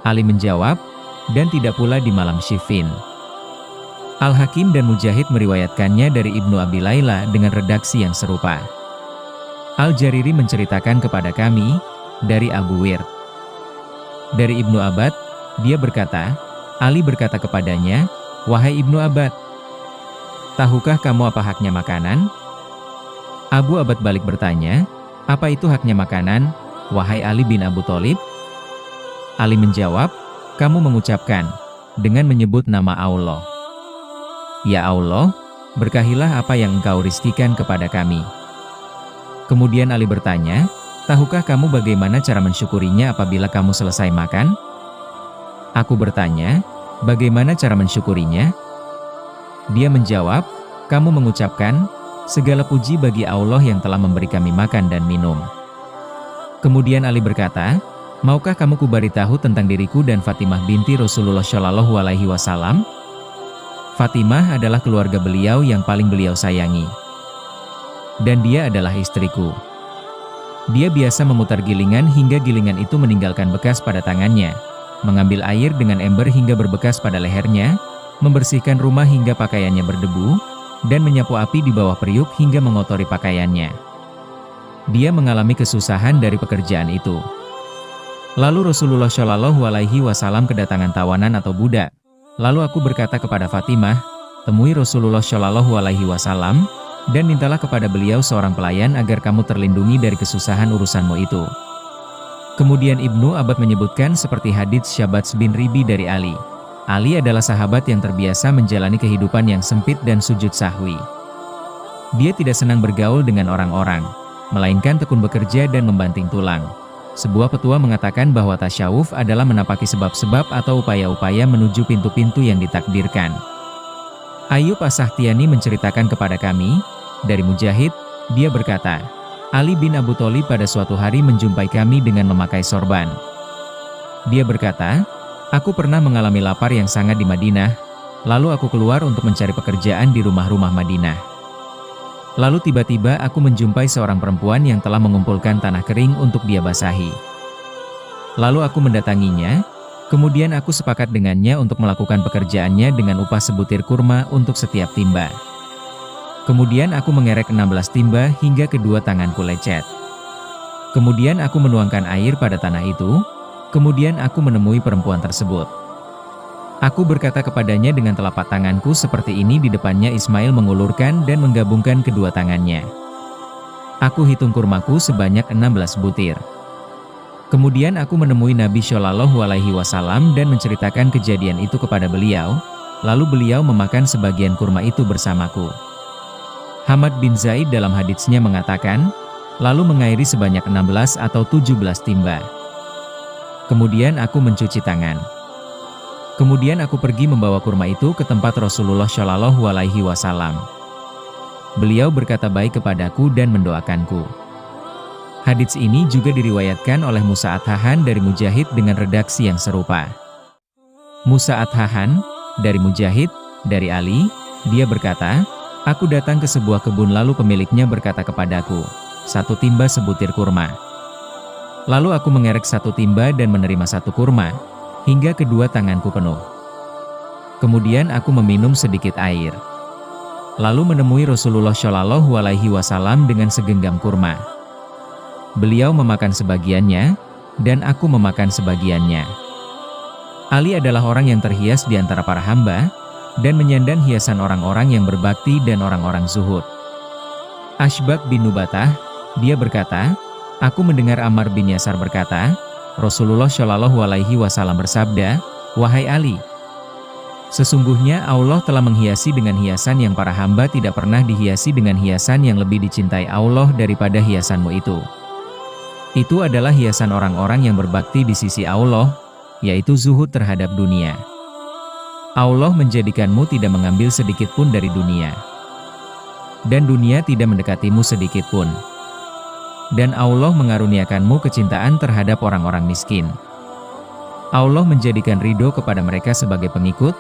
Ali menjawab, dan tidak pula di malam Syiffin. Al-Hakim dan Mujahid meriwayatkannya dari Ibnu Abi Layla dengan redaksi yang serupa. Al-Jariri menceritakan kepada kami, dari Abu Wird. Dari Ibnu Abbad, dia berkata, Ali berkata kepadanya, wahai Ibnu Abbad, tahukah kamu apa haknya makanan? Abu Abbad balik bertanya, apa itu haknya makanan, wahai Ali bin Abu Thalib? Ali menjawab, kamu mengucapkan, dengan menyebut nama Allah. Ya Allah, berkahilah apa yang engkau rizkikan kepada kami. Kemudian Ali bertanya, tahukah kamu bagaimana cara mensyukurinya apabila kamu selesai makan? Aku bertanya, bagaimana cara mensyukurinya? Dia menjawab, kamu mengucapkan, segala puji bagi Allah yang telah memberi kami makan dan minum. Kemudian Ali berkata, maukah kamu kubaritahu tentang diriku dan Fatimah binti Rasulullah Shallallahu Alaihi Wasallam? Fatimah adalah keluarga beliau yang paling beliau sayangi. Dan dia adalah istriku. Dia biasa memutar gilingan hingga gilingan itu meninggalkan bekas pada tangannya, mengambil air dengan ember hingga berbekas pada lehernya, membersihkan rumah hingga pakaiannya berdebu, dan menyapu api di bawah periuk hingga mengotori pakaiannya. Dia mengalami kesusahan dari pekerjaan itu. Lalu Rasulullah Shallallahu Alaihi Wasallam kedatangan tawanan atau budak. Lalu aku berkata kepada Fatimah, temui Rasulullah Shallallahu Alaihi Wasallam, dan mintalah kepada beliau seorang pelayan agar kamu terlindungi dari kesusahan urusanmu itu. Kemudian Ibnu Abbad menyebutkan seperti hadits Syabats bin Ribi dari Ali. Ali adalah sahabat yang terbiasa menjalani kehidupan yang sempit dan sujud sahwi. Dia tidak senang bergaul dengan orang-orang, melainkan tekun bekerja dan membanting tulang. Sebuah petua mengatakan bahwa tasyawuf adalah menapaki sebab-sebab atau upaya-upaya menuju pintu-pintu yang ditakdirkan. Ayyub As-Sakhtiani menceritakan kepada kami, dari Mujahid, dia berkata, Ali bin Abu Thalib pada suatu hari menjumpai kami dengan memakai sorban. Dia berkata, aku pernah mengalami lapar yang sangat di Madinah, lalu aku keluar untuk mencari pekerjaan di rumah-rumah Madinah. Lalu tiba-tiba aku menjumpai seorang perempuan yang telah mengumpulkan tanah kering untuk dia basahi. Lalu aku mendatanginya, kemudian aku sepakat dengannya untuk melakukan pekerjaannya dengan upah sebutir kurma untuk setiap timba. Kemudian aku mengerek 16 timba hingga kedua tanganku lecet. Kemudian aku menuangkan air pada tanah itu. Kemudian aku menemui perempuan tersebut. Aku berkata kepadanya dengan telapak tanganku seperti ini di depannya. Ismail mengulurkan dan menggabungkan kedua tangannya. Aku hitung kurmaku sebanyak 16 butir. Kemudian aku menemui Nabi Shallallahu Alaihi Wasallam dan menceritakan kejadian itu kepada beliau. Lalu beliau memakan sebagian kurma itu bersamaku. Hamad bin Zaid dalam haditsnya mengatakan, lalu mengairi sebanyak 16 atau 17 timba. Kemudian aku mencuci tangan. Kemudian aku pergi membawa kurma itu ke tempat Rasulullah Shallallahu Alaihi Wasallam. Beliau berkata baik kepadaku dan mendoakanku. Hadits ini juga diriwayatkan oleh Musa At-Tahan dari Mujahid dengan redaksi yang serupa. Musa At-Tahan, dari Mujahid, dari Ali, dia berkata, aku datang ke sebuah kebun lalu pemiliknya berkata kepadaku, 1 timba sebutir kurma. Lalu aku mengerek 1 timba dan menerima 1 kurma, hingga kedua tanganku penuh. Kemudian aku meminum sedikit air. Lalu menemui Rasulullah Shallallahu Alaihi Wasallam dengan segenggam kurma. Beliau memakan sebagiannya, dan aku memakan sebagiannya. Ali adalah orang yang terhias di antara para hamba, dan menyandang hiasan orang-orang yang berbakti dan orang-orang zuhud. Ashbak bin Nubatah, dia berkata, aku mendengar Ammar bin Yasar berkata, Rasulullah Shallallahu Alaihi Wasallam bersabda, wahai Ali, sesungguhnya Allah telah menghiasi dengan hiasan yang para hamba tidak pernah dihiasi dengan hiasan yang lebih dicintai Allah daripada hiasanmu itu. Itu adalah hiasan orang-orang yang berbakti di sisi Allah, yaitu zuhud terhadap dunia. Allah menjadikanmu tidak mengambil sedikit pun dari dunia. dan dunia tidak mendekatimu sedikit pun. Dan Allah mengaruniakanmu kecintaan terhadap orang-orang miskin. Allah menjadikan ridho kepada mereka sebagai pengikut,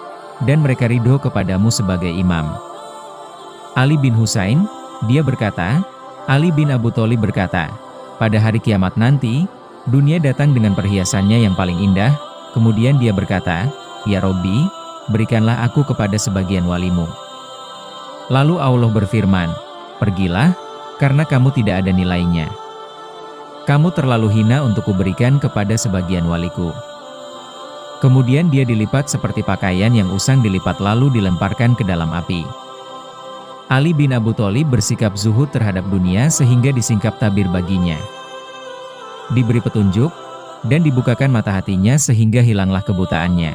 dan mereka ridho kepadamu sebagai imam. Ali bin Husain, dia berkata, Ali bin Abu Tholib berkata, pada hari kiamat nanti, dunia datang dengan perhiasannya yang paling indah, kemudian dia berkata, Ya Robbi, berikanlah aku kepada sebagian walimu. Lalu Allah berfirman, pergilah, karena kamu tidak ada nilainya. Kamu terlalu hina untuk kuberikan kepada sebagian waliku. Kemudian dia dilipat seperti pakaian yang usang dilipat lalu dilemparkan ke dalam api. Ali bin Abu Tholib bersikap zuhud terhadap dunia sehingga disingkap tabir baginya. Diberi petunjuk, dan dibukakan mata hatinya sehingga hilanglah kebutaannya.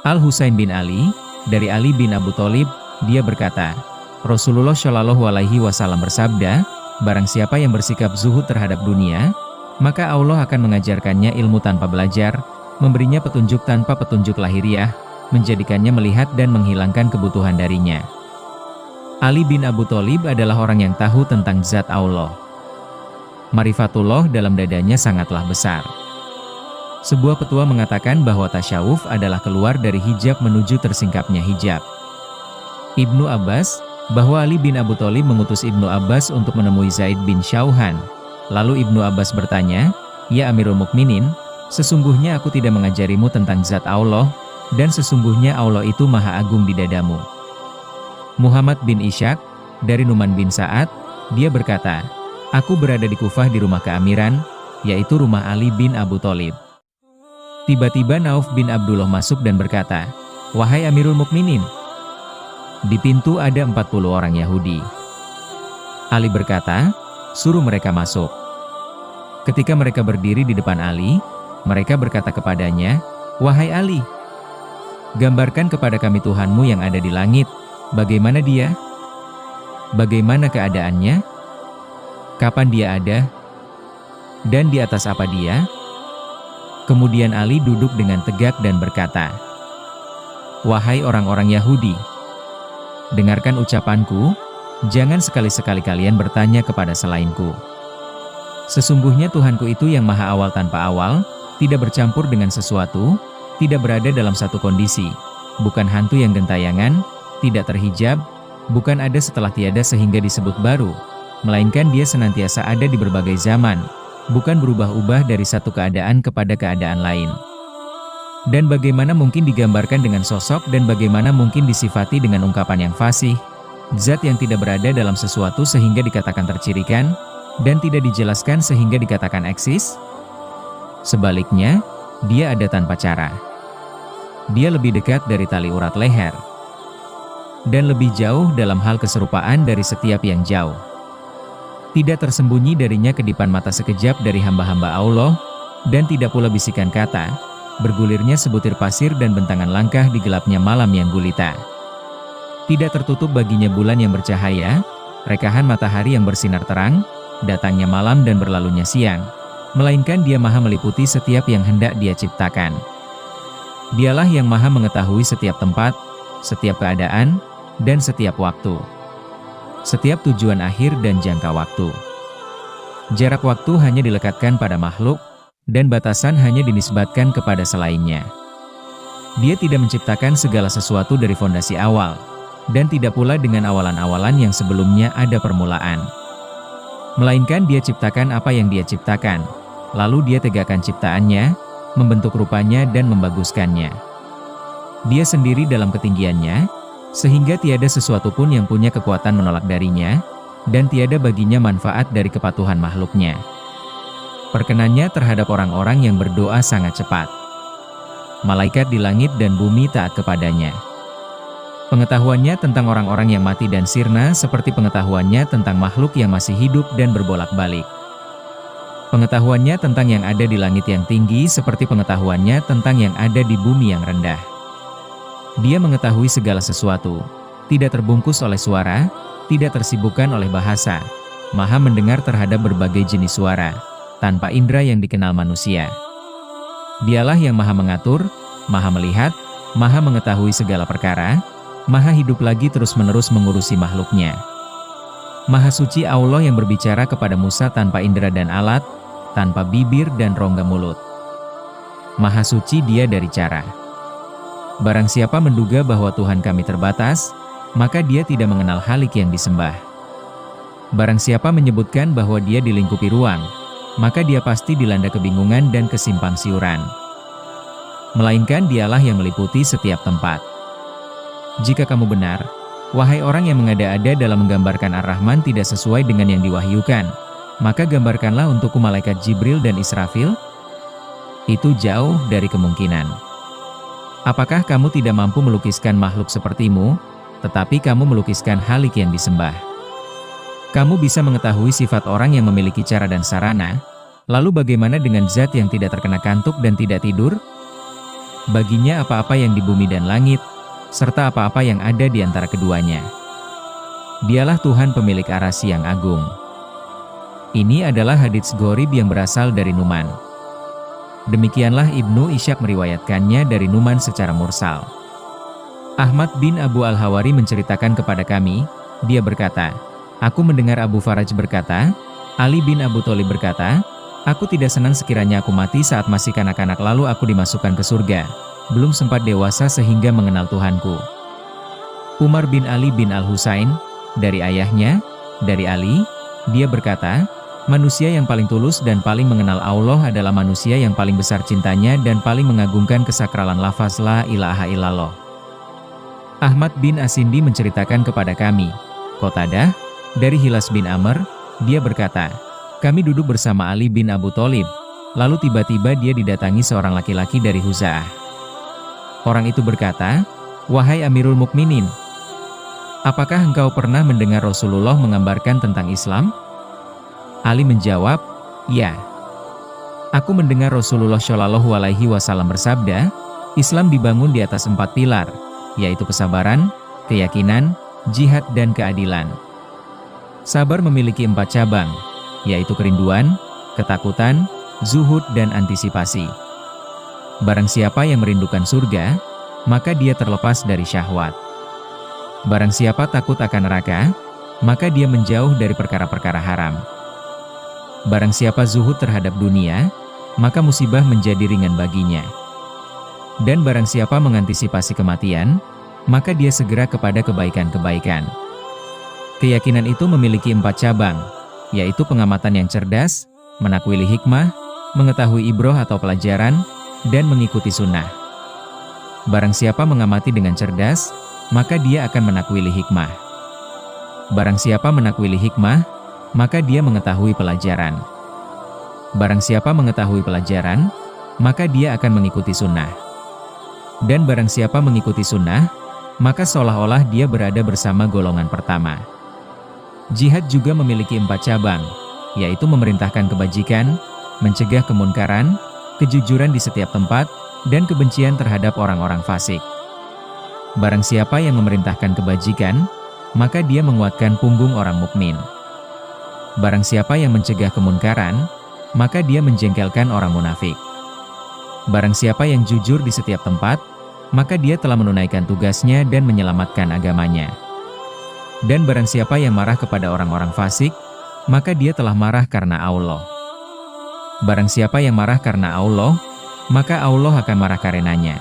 Al-Husain bin Ali, dari Ali bin Abu Tholib, dia berkata, Rasulullah Shallallahu Alaihi Wasallam bersabda, barang siapa yang bersikap zuhud terhadap dunia, maka Allah akan mengajarkannya ilmu tanpa belajar, memberinya petunjuk tanpa petunjuk lahiriah, menjadikannya melihat dan menghilangkan kebutuhan darinya. Ali bin Abu Tholib adalah orang yang tahu tentang zat Allah. Marifatullah dalam dadanya sangatlah besar. Sebuah petua mengatakan bahwa tasyawuf adalah keluar dari hijab menuju tersingkapnya hijab. Ibnu Abbas, bahwa Ali bin Abu Tholib mengutus Ibnu Abbas untuk menemui Zaid bin Syauhan. Lalu Ibnu Abbas bertanya, Ya Amirul Mukminin, sesungguhnya aku tidak mengajarimu tentang zat Allah, dan sesungguhnya Allah itu maha agung di dadamu. Muhammad bin Ishaq, dari Numan bin Sa'ad, dia berkata, aku berada di Kufah di rumah keamiran, yaitu rumah Ali bin Abu Tholib. Tiba-tiba Nauf bin Abdullah masuk dan berkata, Wahai Amirul Mukminin, di pintu ada 40 orang Yahudi. Ali berkata, suruh mereka masuk. Ketika mereka berdiri di depan Ali, mereka berkata kepadanya, Wahai Ali, gambarkan kepada kami Tuhanmu yang ada di langit, bagaimana dia? Bagaimana keadaannya? Kapan dia ada? Dan di atas apa dia? Kemudian Ali duduk dengan tegak dan berkata, Wahai orang-orang Yahudi, dengarkan ucapanku, jangan sekali-sekali kalian bertanya kepada selainku. Sesungguhnya Tuhanku itu yang maha awal tanpa awal, tidak bercampur dengan sesuatu, tidak berada dalam satu kondisi, bukan hantu yang gentayangan, tidak terhijab, bukan ada setelah tiada sehingga disebut baru, melainkan dia senantiasa ada di berbagai zaman, bukan berubah-ubah dari satu keadaan kepada keadaan lain. Dan bagaimana mungkin digambarkan dengan sosok dan bagaimana mungkin disifati dengan ungkapan yang fasih, zat yang tidak berada dalam sesuatu sehingga dikatakan tercirikan, dan tidak dijelaskan sehingga dikatakan eksis? Sebaliknya, dia ada tanpa cara. Dia lebih dekat dari tali urat leher, dan lebih jauh dalam hal keserupaan dari setiap yang jauh. Tidak tersembunyi darinya kedipan mata sekejap dari hamba-hamba Allah, dan tidak pula bisikan kata, bergulirnya sebutir pasir dan bentangan langkah di gelapnya malam yang gulita. Tidak tertutup baginya bulan yang bercahaya, rekahan matahari yang bersinar terang, datangnya malam dan berlalunya siang, melainkan dia maha meliputi setiap yang hendak dia ciptakan. Dialah yang maha mengetahui setiap tempat, setiap keadaan, dan setiap waktu. Setiap tujuan akhir dan jangka waktu. Jarak waktu hanya dilekatkan pada makhluk, dan batasan hanya dinisbatkan kepada selainnya. Dia tidak menciptakan segala sesuatu dari fondasi awal, dan tidak pula dengan awalan-awalan yang sebelumnya ada permulaan. Melainkan dia ciptakan apa yang dia ciptakan, lalu dia tegakkan ciptaannya, membentuk rupanya dan membaguskannya. Dia sendiri dalam ketinggiannya, sehingga tiada sesuatu pun yang punya kekuatan menolak darinya, dan tiada baginya manfaat dari kepatuhan makhluknya. Perkenannya terhadap orang-orang yang berdoa sangat cepat. Malaikat di langit dan bumi taat kepadanya. Pengetahuannya tentang orang-orang yang mati dan sirna seperti pengetahuannya tentang makhluk yang masih hidup dan berbolak-balik. Pengetahuannya tentang yang ada di langit yang tinggi seperti pengetahuannya tentang yang ada di bumi yang rendah. Dia mengetahui segala sesuatu, tidak terbungkus oleh suara, tidak tersibukkan oleh bahasa, maha mendengar terhadap berbagai jenis suara, tanpa indera yang dikenal manusia. Dialah yang maha mengatur, maha melihat, maha mengetahui segala perkara, maha hidup lagi terus-menerus mengurusi makhluknya, Maha suci Allah yang berbicara kepada Musa tanpa indera dan alat, tanpa bibir dan rongga mulut. Maha suci Dia dari cara. Barang siapa menduga bahwa Tuhan kami terbatas, maka dia tidak mengenal Halik yang disembah. Barang siapa menyebutkan bahwa dia dilingkupi ruang, maka dia pasti dilanda kebingungan dan kesimpang siuran. Melainkan dialah yang meliputi setiap tempat. Jika kamu benar, wahai orang yang mengada-ada dalam menggambarkan Ar-Rahman tidak sesuai dengan yang diwahyukan, maka gambarkanlah untukku malaikat Jibril dan Israfil. Itu jauh dari kemungkinan. Apakah kamu tidak mampu melukiskan makhluk sepertimu, tetapi kamu melukiskan Halik yang disembah? Kamu bisa mengetahui sifat orang yang memiliki cara dan sarana, lalu bagaimana dengan zat yang tidak terkena kantuk dan tidak tidur? Baginya apa-apa yang di bumi dan langit, serta apa-apa yang ada di antara keduanya. Dialah Tuhan pemilik arasy yang agung. Ini adalah hadits gharib yang berasal dari Numan. Demikianlah Ibnu Ishaq meriwayatkannya dari Numan secara mursal. Ahmad bin Abu Al-Hawari menceritakan kepada kami, dia berkata, aku mendengar Abu Faraj berkata, Ali bin Abu Thalib berkata, aku tidak senang sekiranya aku mati saat masih kanak-kanak lalu aku dimasukkan ke surga. Belum sempat dewasa sehingga mengenal Tuhanku. Umar bin Ali bin Al-Husain, dari ayahnya, dari Ali, dia berkata, manusia yang paling tulus dan paling mengenal Allah adalah manusia yang paling besar cintanya dan paling mengagungkan kesakralan lafaz la ilaha illallah. Ahmad bin Asindi menceritakan kepada kami, Qatadah, dari Hilas bin Amr, dia berkata, kami duduk bersama Ali bin Abu Thalib, lalu tiba-tiba dia didatangi seorang laki-laki dari Huza'ah. Orang itu berkata, wahai Amirul Mukminin, apakah engkau pernah mendengar Rasulullah menggambarkan tentang Islam? Ali menjawab, ya. Aku mendengar Rasulullah Shallallahu Alaihi Wasallam bersabda, Islam dibangun di atas 4 pilar, yaitu kesabaran, keyakinan, jihad dan keadilan. Sabar memiliki 4 cabang, yaitu kerinduan, ketakutan, zuhud dan antisipasi. Barang siapa yang merindukan surga, maka dia terlepas dari syahwat. Barang siapa takut akan neraka, maka dia menjauh dari perkara-perkara haram. Barang siapa zuhud terhadap dunia, maka musibah menjadi ringan baginya. Dan barang siapa mengantisipasi kematian, maka dia segera kepada kebaikan-kebaikan. Keyakinan itu memiliki 4 cabang, yaitu pengamatan yang cerdas, menakwili hikmah, mengetahui ibroh atau pelajaran, dan mengikuti sunnah. Barang siapa mengamati dengan cerdas, maka dia akan menakwili hikmah. Barang siapa menakwili hikmah, maka dia mengetahui pelajaran. Barang siapa mengetahui pelajaran, maka dia akan mengikuti sunnah. Dan barang siapa mengikuti sunnah, maka seolah-olah dia berada bersama golongan pertama. Jihad juga memiliki 4 cabang, yaitu memerintahkan kebajikan, mencegah kemunkaran, kejujuran di setiap tempat, dan kebencian terhadap orang-orang fasik. Barang siapa yang memerintahkan kebajikan, maka dia menguatkan punggung orang mukmin. Barang siapa yang mencegah kemunkaran, maka dia menjengkelkan orang munafik. Barang siapa yang jujur di setiap tempat, maka dia telah menunaikan tugasnya dan menyelamatkan agamanya. Dan barang siapa yang marah kepada orang-orang fasik, maka dia telah marah karena Allah. Barang siapa yang marah karena Allah, maka Allah akan marah karenanya.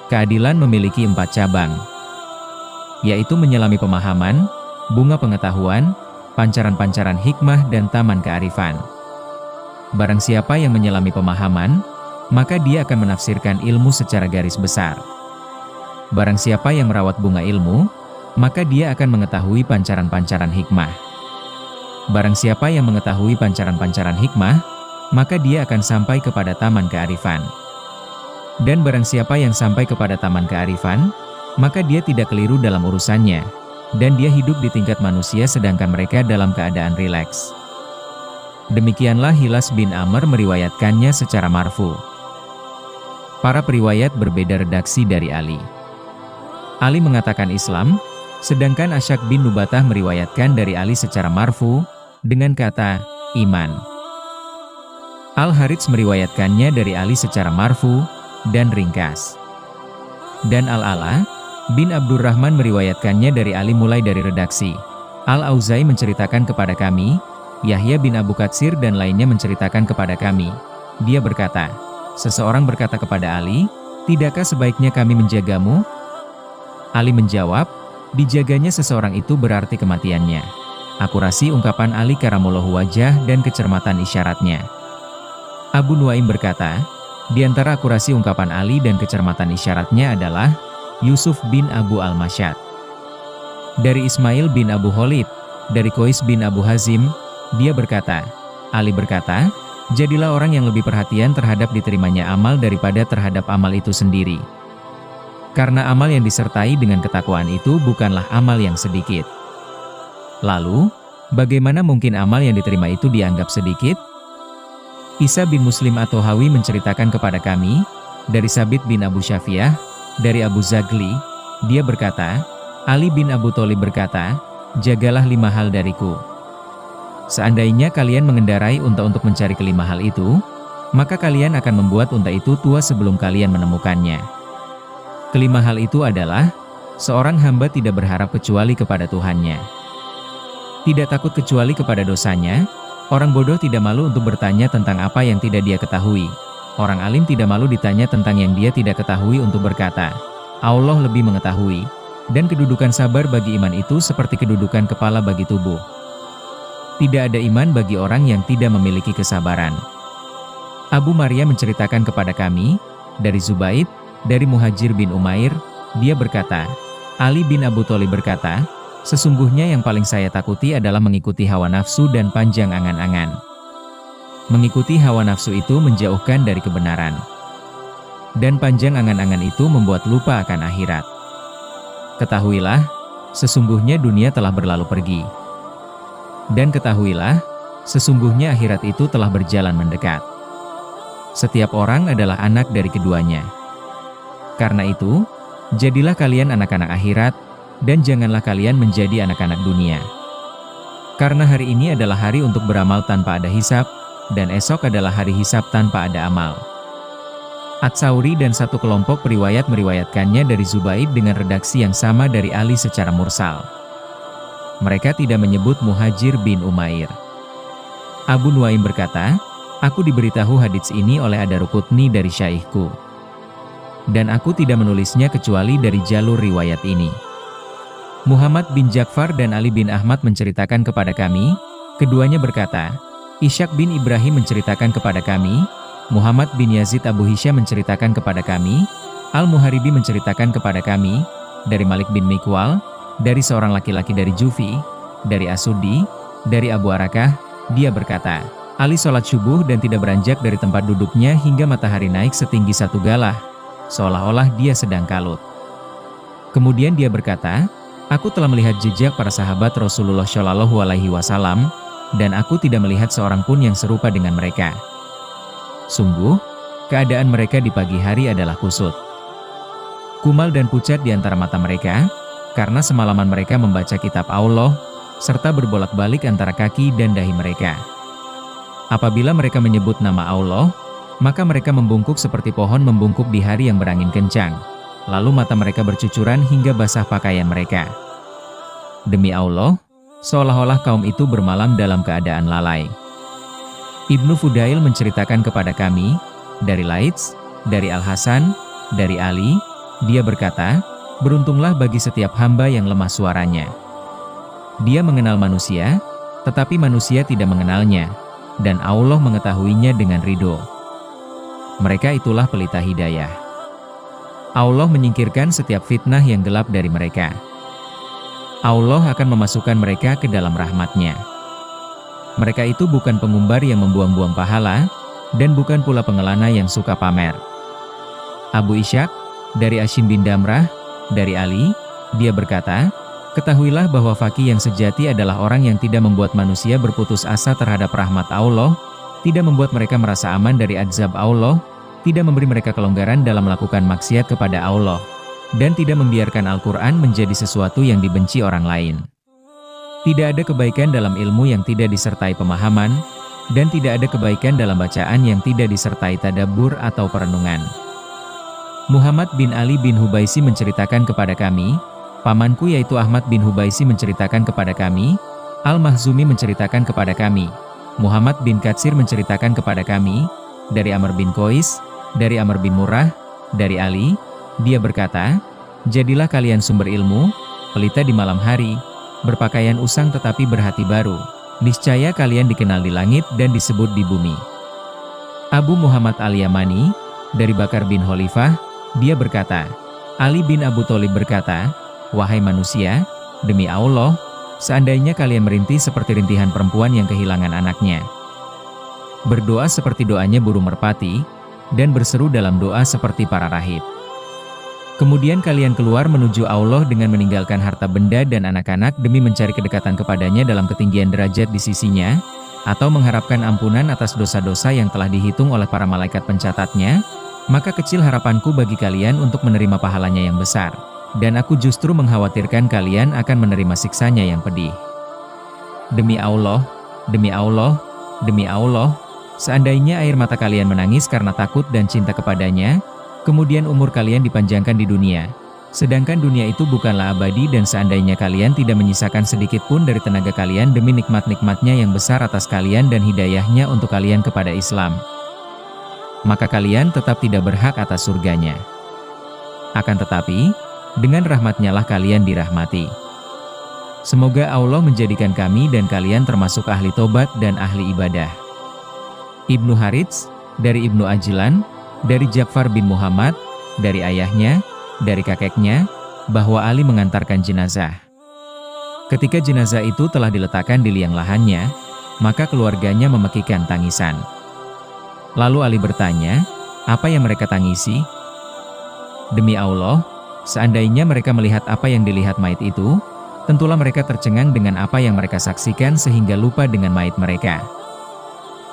Keadilan memiliki 4 cabang, yaitu menyelami pemahaman, bunga pengetahuan, pancaran-pancaran hikmah dan taman kearifan. Barang siapa yang menyelami pemahaman, maka dia akan menafsirkan ilmu secara garis besar. Barang siapa yang merawat bunga ilmu, maka dia akan mengetahui pancaran-pancaran hikmah. Barang siapa yang mengetahui pancaran-pancaran hikmah, maka dia akan sampai kepada taman kearifan. Dan barang siapa yang sampai kepada taman kearifan, maka dia tidak keliru dalam urusannya, dan dia hidup di tingkat manusia sedangkan mereka dalam keadaan rileks. Demikianlah Hilas bin Amr meriwayatkannya secara marfu. Para periwayat berbeda redaksi dari Ali. Ali mengatakan Islam, sedangkan Ashaq bin Nubatah meriwayatkan dari Ali secara marfu, dengan kata, iman. Al-Harits meriwayatkannya dari Ali secara marfu, dan ringkas. Dan Al-Ala bin Abdurrahman meriwayatkannya dari Ali mulai dari redaksi, Al-Auza'i menceritakan kepada kami, Yahya bin Abu Katsir dan lainnya menceritakan kepada kami. Dia berkata, seseorang berkata kepada Ali, "Tidakkah sebaiknya kami menjagamu?" Ali menjawab, "Dijaganya seseorang itu berarti kematiannya." Akurasi ungkapan Ali karamallahu wajah dan kecermatan isyaratnya. Abu Nuaim berkata, di antara akurasi ungkapan Ali dan kecermatan isyaratnya adalah Yusuf bin Abu al-Masyad. Dari Ismail bin Abu Khalid, dari Qais bin Abu Hazim, dia berkata, Ali berkata, "Jadilah orang yang lebih perhatian terhadap diterimanya amal daripada terhadap amal itu sendiri. Karena amal yang disertai dengan ketakwaan itu bukanlah amal yang sedikit." Lalu, bagaimana mungkin amal yang diterima itu dianggap sedikit? Isa bin Muslim atau Hawi menceritakan kepada kami, dari Sabit bin Abu Syafiyah, dari Abu Zagli, dia berkata, Ali bin Abu Thalib berkata, "Jagalah 5 hal dariku. Seandainya kalian mengendarai unta untuk mencari kelima hal itu, maka kalian akan membuat unta itu tua sebelum kalian menemukannya. Kelima hal itu adalah, seorang hamba tidak berharap kecuali kepada Tuhannya. Tidak takut kecuali kepada dosanya. Orang bodoh tidak malu untuk bertanya tentang apa yang tidak dia ketahui. Orang alim tidak malu ditanya tentang yang dia tidak ketahui untuk berkata, Allah lebih mengetahui. Dan kedudukan sabar bagi iman itu seperti kedudukan kepala bagi tubuh. Tidak ada iman bagi orang yang tidak memiliki kesabaran." Abu Maria menceritakan kepada kami, dari Zubaid, dari Muhajir bin Umair, dia berkata, Ali bin Abu Thalib berkata, "Sesungguhnya yang paling saya takuti adalah mengikuti hawa nafsu dan panjang angan-angan. Mengikuti hawa nafsu itu menjauhkan dari kebenaran. Dan panjang angan-angan itu membuat lupa akan akhirat. Ketahuilah, sesungguhnya dunia telah berlalu pergi. Dan ketahuilah, sesungguhnya akhirat itu telah berjalan mendekat. Setiap orang adalah anak dari keduanya. Karena itu, jadilah kalian anak-anak akhirat, dan janganlah kalian menjadi anak-anak dunia. Karena hari ini adalah hari untuk beramal tanpa ada hisab, dan esok adalah hari hisab tanpa ada amal." At-Tsauri dan satu kelompok periwayat meriwayatkannya dari Zubaid dengan redaksi yang sama dari Ali secara mursal. Mereka tidak menyebut Muhajir bin Umair. Abu Nuaim berkata, "Aku diberitahu hadits ini oleh Ad-Darqutni dari syaihku. Dan aku tidak menulisnya kecuali dari jalur riwayat ini." Muhammad bin Ja'far dan Ali bin Ahmad menceritakan kepada kami, keduanya berkata, Ishaq bin Ibrahim menceritakan kepada kami, Muhammad bin Yazid Abu Hisyam menceritakan kepada kami, Al-Muharibi menceritakan kepada kami, dari Malik bin Mikwal, dari seorang laki-laki dari Jufi, dari Asudi, dari Abu Arakah, dia berkata, Ali sholat subuh dan tidak beranjak dari tempat duduknya hingga matahari naik setinggi 1 galah, seolah-olah dia sedang kalut. Kemudian dia berkata, "Aku telah melihat jejak para sahabat Rasulullah Shallallahu Alaihi Wasallam, dan aku tidak melihat seorang pun yang serupa dengan mereka. Sungguh, keadaan mereka di pagi hari adalah kusut, kumal dan pucat di antara mata mereka, karena semalaman mereka membaca kitab Allah, serta berbolak-balik antara kaki dan dahi mereka. Apabila mereka menyebut nama Allah, maka mereka membungkuk seperti pohon membungkuk di hari yang berangin kencang. Lalu mata mereka bercucuran hingga basah pakaian mereka. Demi Allah, seolah-olah kaum itu bermalam dalam keadaan lalai." Ibnu Fudail menceritakan kepada kami, dari Laits, dari Al-Hasan, dari Ali, dia berkata, "Beruntunglah bagi setiap hamba yang lemah suaranya. Dia mengenal manusia, tetapi manusia tidak mengenalnya, dan Allah mengetahuinya dengan ridho. Mereka itulah pelita hidayah. Allah menyingkirkan setiap fitnah yang gelap dari mereka. Allah akan memasukkan mereka ke dalam rahmat-Nya. Mereka itu bukan pengumbar yang membuang-buang pahala, dan bukan pula pengelana yang suka pamer." Abu Ishaq, dari Ashim bin Damrah, dari Ali, dia berkata, "Ketahuilah bahwa faqih yang sejati adalah orang yang tidak membuat manusia berputus asa terhadap rahmat Allah, tidak membuat mereka merasa aman dari azab Allah, tidak memberi mereka kelonggaran dalam melakukan maksiat kepada Allah, dan tidak membiarkan Al-Quran menjadi sesuatu yang dibenci orang lain. Tidak ada kebaikan dalam ilmu yang tidak disertai pemahaman, dan tidak ada kebaikan dalam bacaan yang tidak disertai tadabbur atau perenungan." Muhammad bin Ali bin Hubaisi menceritakan kepada kami, Pamanku yaitu Ahmad bin Hubaisi menceritakan kepada kami, Al-Mahzumi menceritakan kepada kami, Muhammad bin Katsir menceritakan kepada kami, dari Amr bin Qais, dari Amr bin Murrah, dari Ali, dia berkata, jadilah kalian sumber ilmu, pelita di malam hari, berpakaian usang tetapi berhati baru, niscaya kalian dikenal di langit dan disebut di bumi. Abu Muhammad Al-Yamani, dari Bakar bin Khalifah, dia berkata, Ali bin Abu Thalib berkata, wahai manusia, demi Allah, seandainya kalian merintih seperti rintihan perempuan yang kehilangan anaknya. Berdoa seperti doanya burung merpati, dan berseru dalam doa seperti para rahib. Kemudian kalian keluar menuju Allah dengan meninggalkan harta benda dan anak-anak demi mencari kedekatan kepadanya dalam ketinggian derajat di sisinya, atau mengharapkan ampunan atas dosa-dosa yang telah dihitung oleh para malaikat pencatatnya, maka kecil harapanku bagi kalian untuk menerima pahalanya yang besar. Dan aku justru mengkhawatirkan kalian akan menerima siksanya yang pedih. Demi Allah, demi Allah, demi Allah, seandainya air mata kalian menangis karena takut dan cinta kepadanya, kemudian umur kalian dipanjangkan di dunia, sedangkan dunia itu bukanlah abadi dan seandainya kalian tidak menyisakan sedikit pun dari tenaga kalian demi nikmat-nikmatnya yang besar atas kalian dan hidayahnya untuk kalian kepada Islam, maka kalian tetap tidak berhak atas surganya. Akan tetapi, dengan rahmatnya lah kalian dirahmati. Semoga Allah menjadikan kami dan kalian termasuk ahli tobat dan ahli ibadah. Ibnu Harits, dari Ibnu Ajlan, dari Ja'far bin Muhammad, dari ayahnya, dari kakeknya, bahwa Ali mengantarkan jenazah. Ketika jenazah itu telah diletakkan di liang lahannya, maka keluarganya memekikan tangisan. Lalu Ali bertanya, apa yang mereka tangisi? Demi Allah, seandainya mereka melihat apa yang dilihat mayit itu, tentulah mereka tercengang dengan apa yang mereka saksikan sehingga lupa dengan mayit mereka.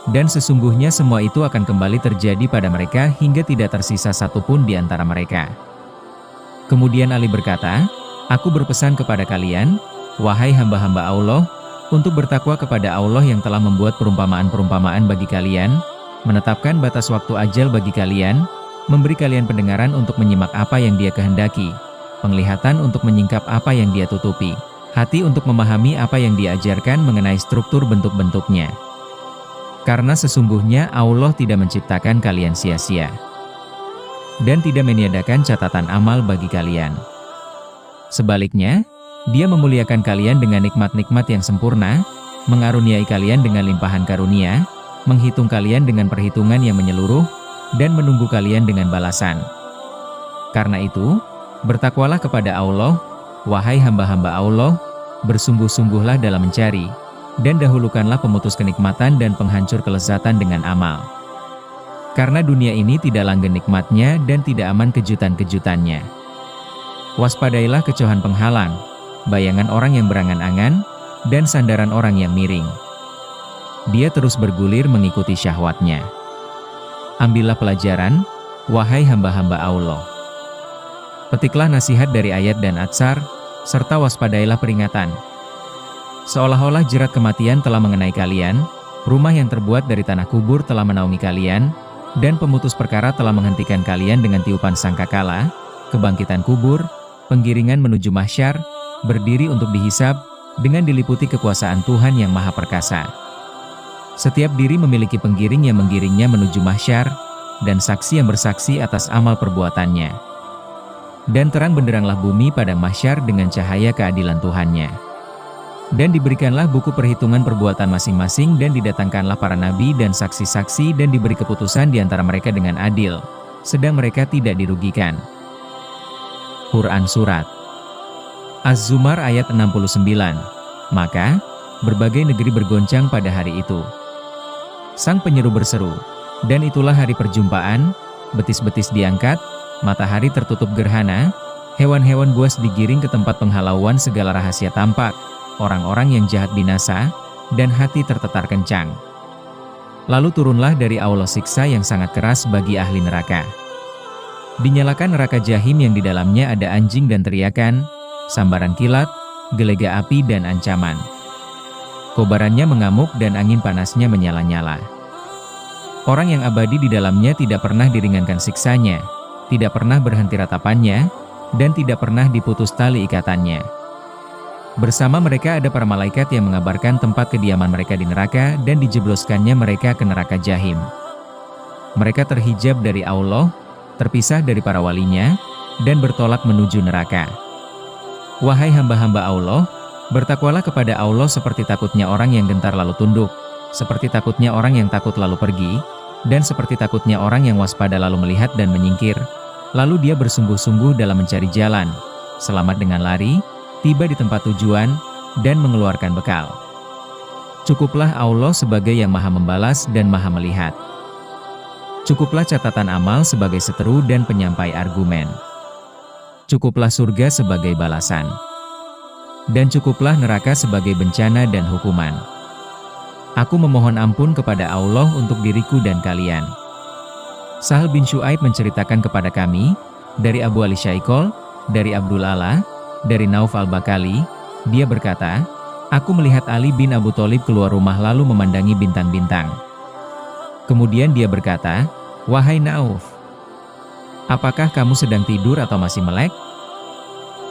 Dan sesungguhnya semua itu akan kembali terjadi pada mereka hingga tidak tersisa satupun di antara mereka. Kemudian Ali berkata, aku berpesan kepada kalian, wahai hamba-hamba Allah, untuk bertakwa kepada Allah yang telah membuat perumpamaan-perumpamaan bagi kalian, menetapkan batas waktu ajal bagi kalian, memberi kalian pendengaran untuk menyimak apa yang Dia kehendaki, penglihatan untuk menyingkap apa yang Dia tutupi, hati untuk memahami apa yang Dia ajarkan mengenai struktur bentuk-bentuknya. Karena sesungguhnya Allah tidak menciptakan kalian sia-sia, dan tidak meniadakan catatan amal bagi kalian. Sebaliknya, Dia memuliakan kalian dengan nikmat-nikmat yang sempurna, mengaruniai kalian dengan limpahan karunia, menghitung kalian dengan perhitungan yang menyeluruh, dan menunggu kalian dengan balasan. Karena itu, bertakwalah kepada Allah, wahai hamba-hamba Allah, bersungguh-sungguhlah dalam mencari, dan dahulukanlah pemutus kenikmatan dan penghancur kelezatan dengan amal. Karena dunia ini tidak langgeng nikmatnya dan tidak aman kejutan-kejutannya. Waspadailah kecohan penghalang, bayangan orang yang berangan-angan, dan sandaran orang yang miring. Dia terus bergulir mengikuti syahwatnya. Ambillah pelajaran, wahai hamba-hamba Allah. Petiklah nasihat dari ayat dan atsar, serta waspadailah peringatan. Seolah-olah jerat kematian telah mengenai kalian, rumah yang terbuat dari tanah kubur telah menaungi kalian, dan pemutus perkara telah menghentikan kalian dengan tiupan sangkakala, kebangkitan kubur, penggiringan menuju mahsyar, berdiri untuk dihisab, dengan diliputi kekuasaan Tuhan yang Maha Perkasa. Setiap diri memiliki penggiring yang menggiringnya menuju mahsyar, dan saksi yang bersaksi atas amal perbuatannya. Dan terang benderanglah bumi padang mahsyar dengan cahaya keadilan Tuhannya. Dan diberikanlah buku perhitungan perbuatan masing-masing dan didatangkanlah para nabi dan saksi-saksi dan diberi keputusan di antara mereka dengan adil, sedang mereka tidak dirugikan. Quran Surat Az-Zumar ayat 69. Maka, berbagai negeri bergoncang pada hari itu. Sang penyeru berseru, dan itulah hari perjumpaan, betis-betis diangkat, matahari tertutup gerhana, hewan-hewan buas digiring ke tempat penghalauan segala rahasia tampak, orang-orang yang jahat binasa, dan hati tertetar kencang. Lalu turunlah dari Allah siksa yang sangat keras bagi ahli neraka. Dinyalakan neraka jahim yang di dalamnya ada anjing dan teriakan, sambaran kilat, gelega api dan ancaman. Kobarannya mengamuk dan angin panasnya menyala-nyala. Orang yang abadi di dalamnya tidak pernah diringankan siksanya, tidak pernah berhenti ratapannya, dan tidak pernah diputus tali ikatannya. Bersama mereka ada para malaikat yang mengabarkan tempat kediaman mereka di neraka dan dijebloskannya mereka ke neraka Jahim. Mereka terhijab dari Allah, terpisah dari para walinya, dan bertolak menuju neraka. Wahai hamba-hamba Allah, bertakwalah kepada Allah seperti takutnya orang yang gentar lalu tunduk, seperti takutnya orang yang takut lalu pergi, dan seperti takutnya orang yang waspada lalu melihat dan menyingkir, lalu dia bersungguh-sungguh dalam mencari jalan, selamat dengan lari, tiba di tempat tujuan, dan mengeluarkan bekal. Cukuplah Allah sebagai yang maha membalas dan maha melihat. Cukuplah catatan amal sebagai seteru dan penyampai argumen. Cukuplah surga sebagai balasan. Dan cukuplah neraka sebagai bencana dan hukuman. Aku memohon ampun kepada Allah untuk diriku dan kalian. Sahal bin Syuaib menceritakan kepada kami, dari Abu Ali Syaikol, dari Abdul Ala, dari Nauf al-Bakali, dia berkata, aku melihat Ali bin Abu Thalib keluar rumah lalu memandangi bintang-bintang. Kemudian dia berkata, wahai Nauf, apakah kamu sedang tidur atau masih melek?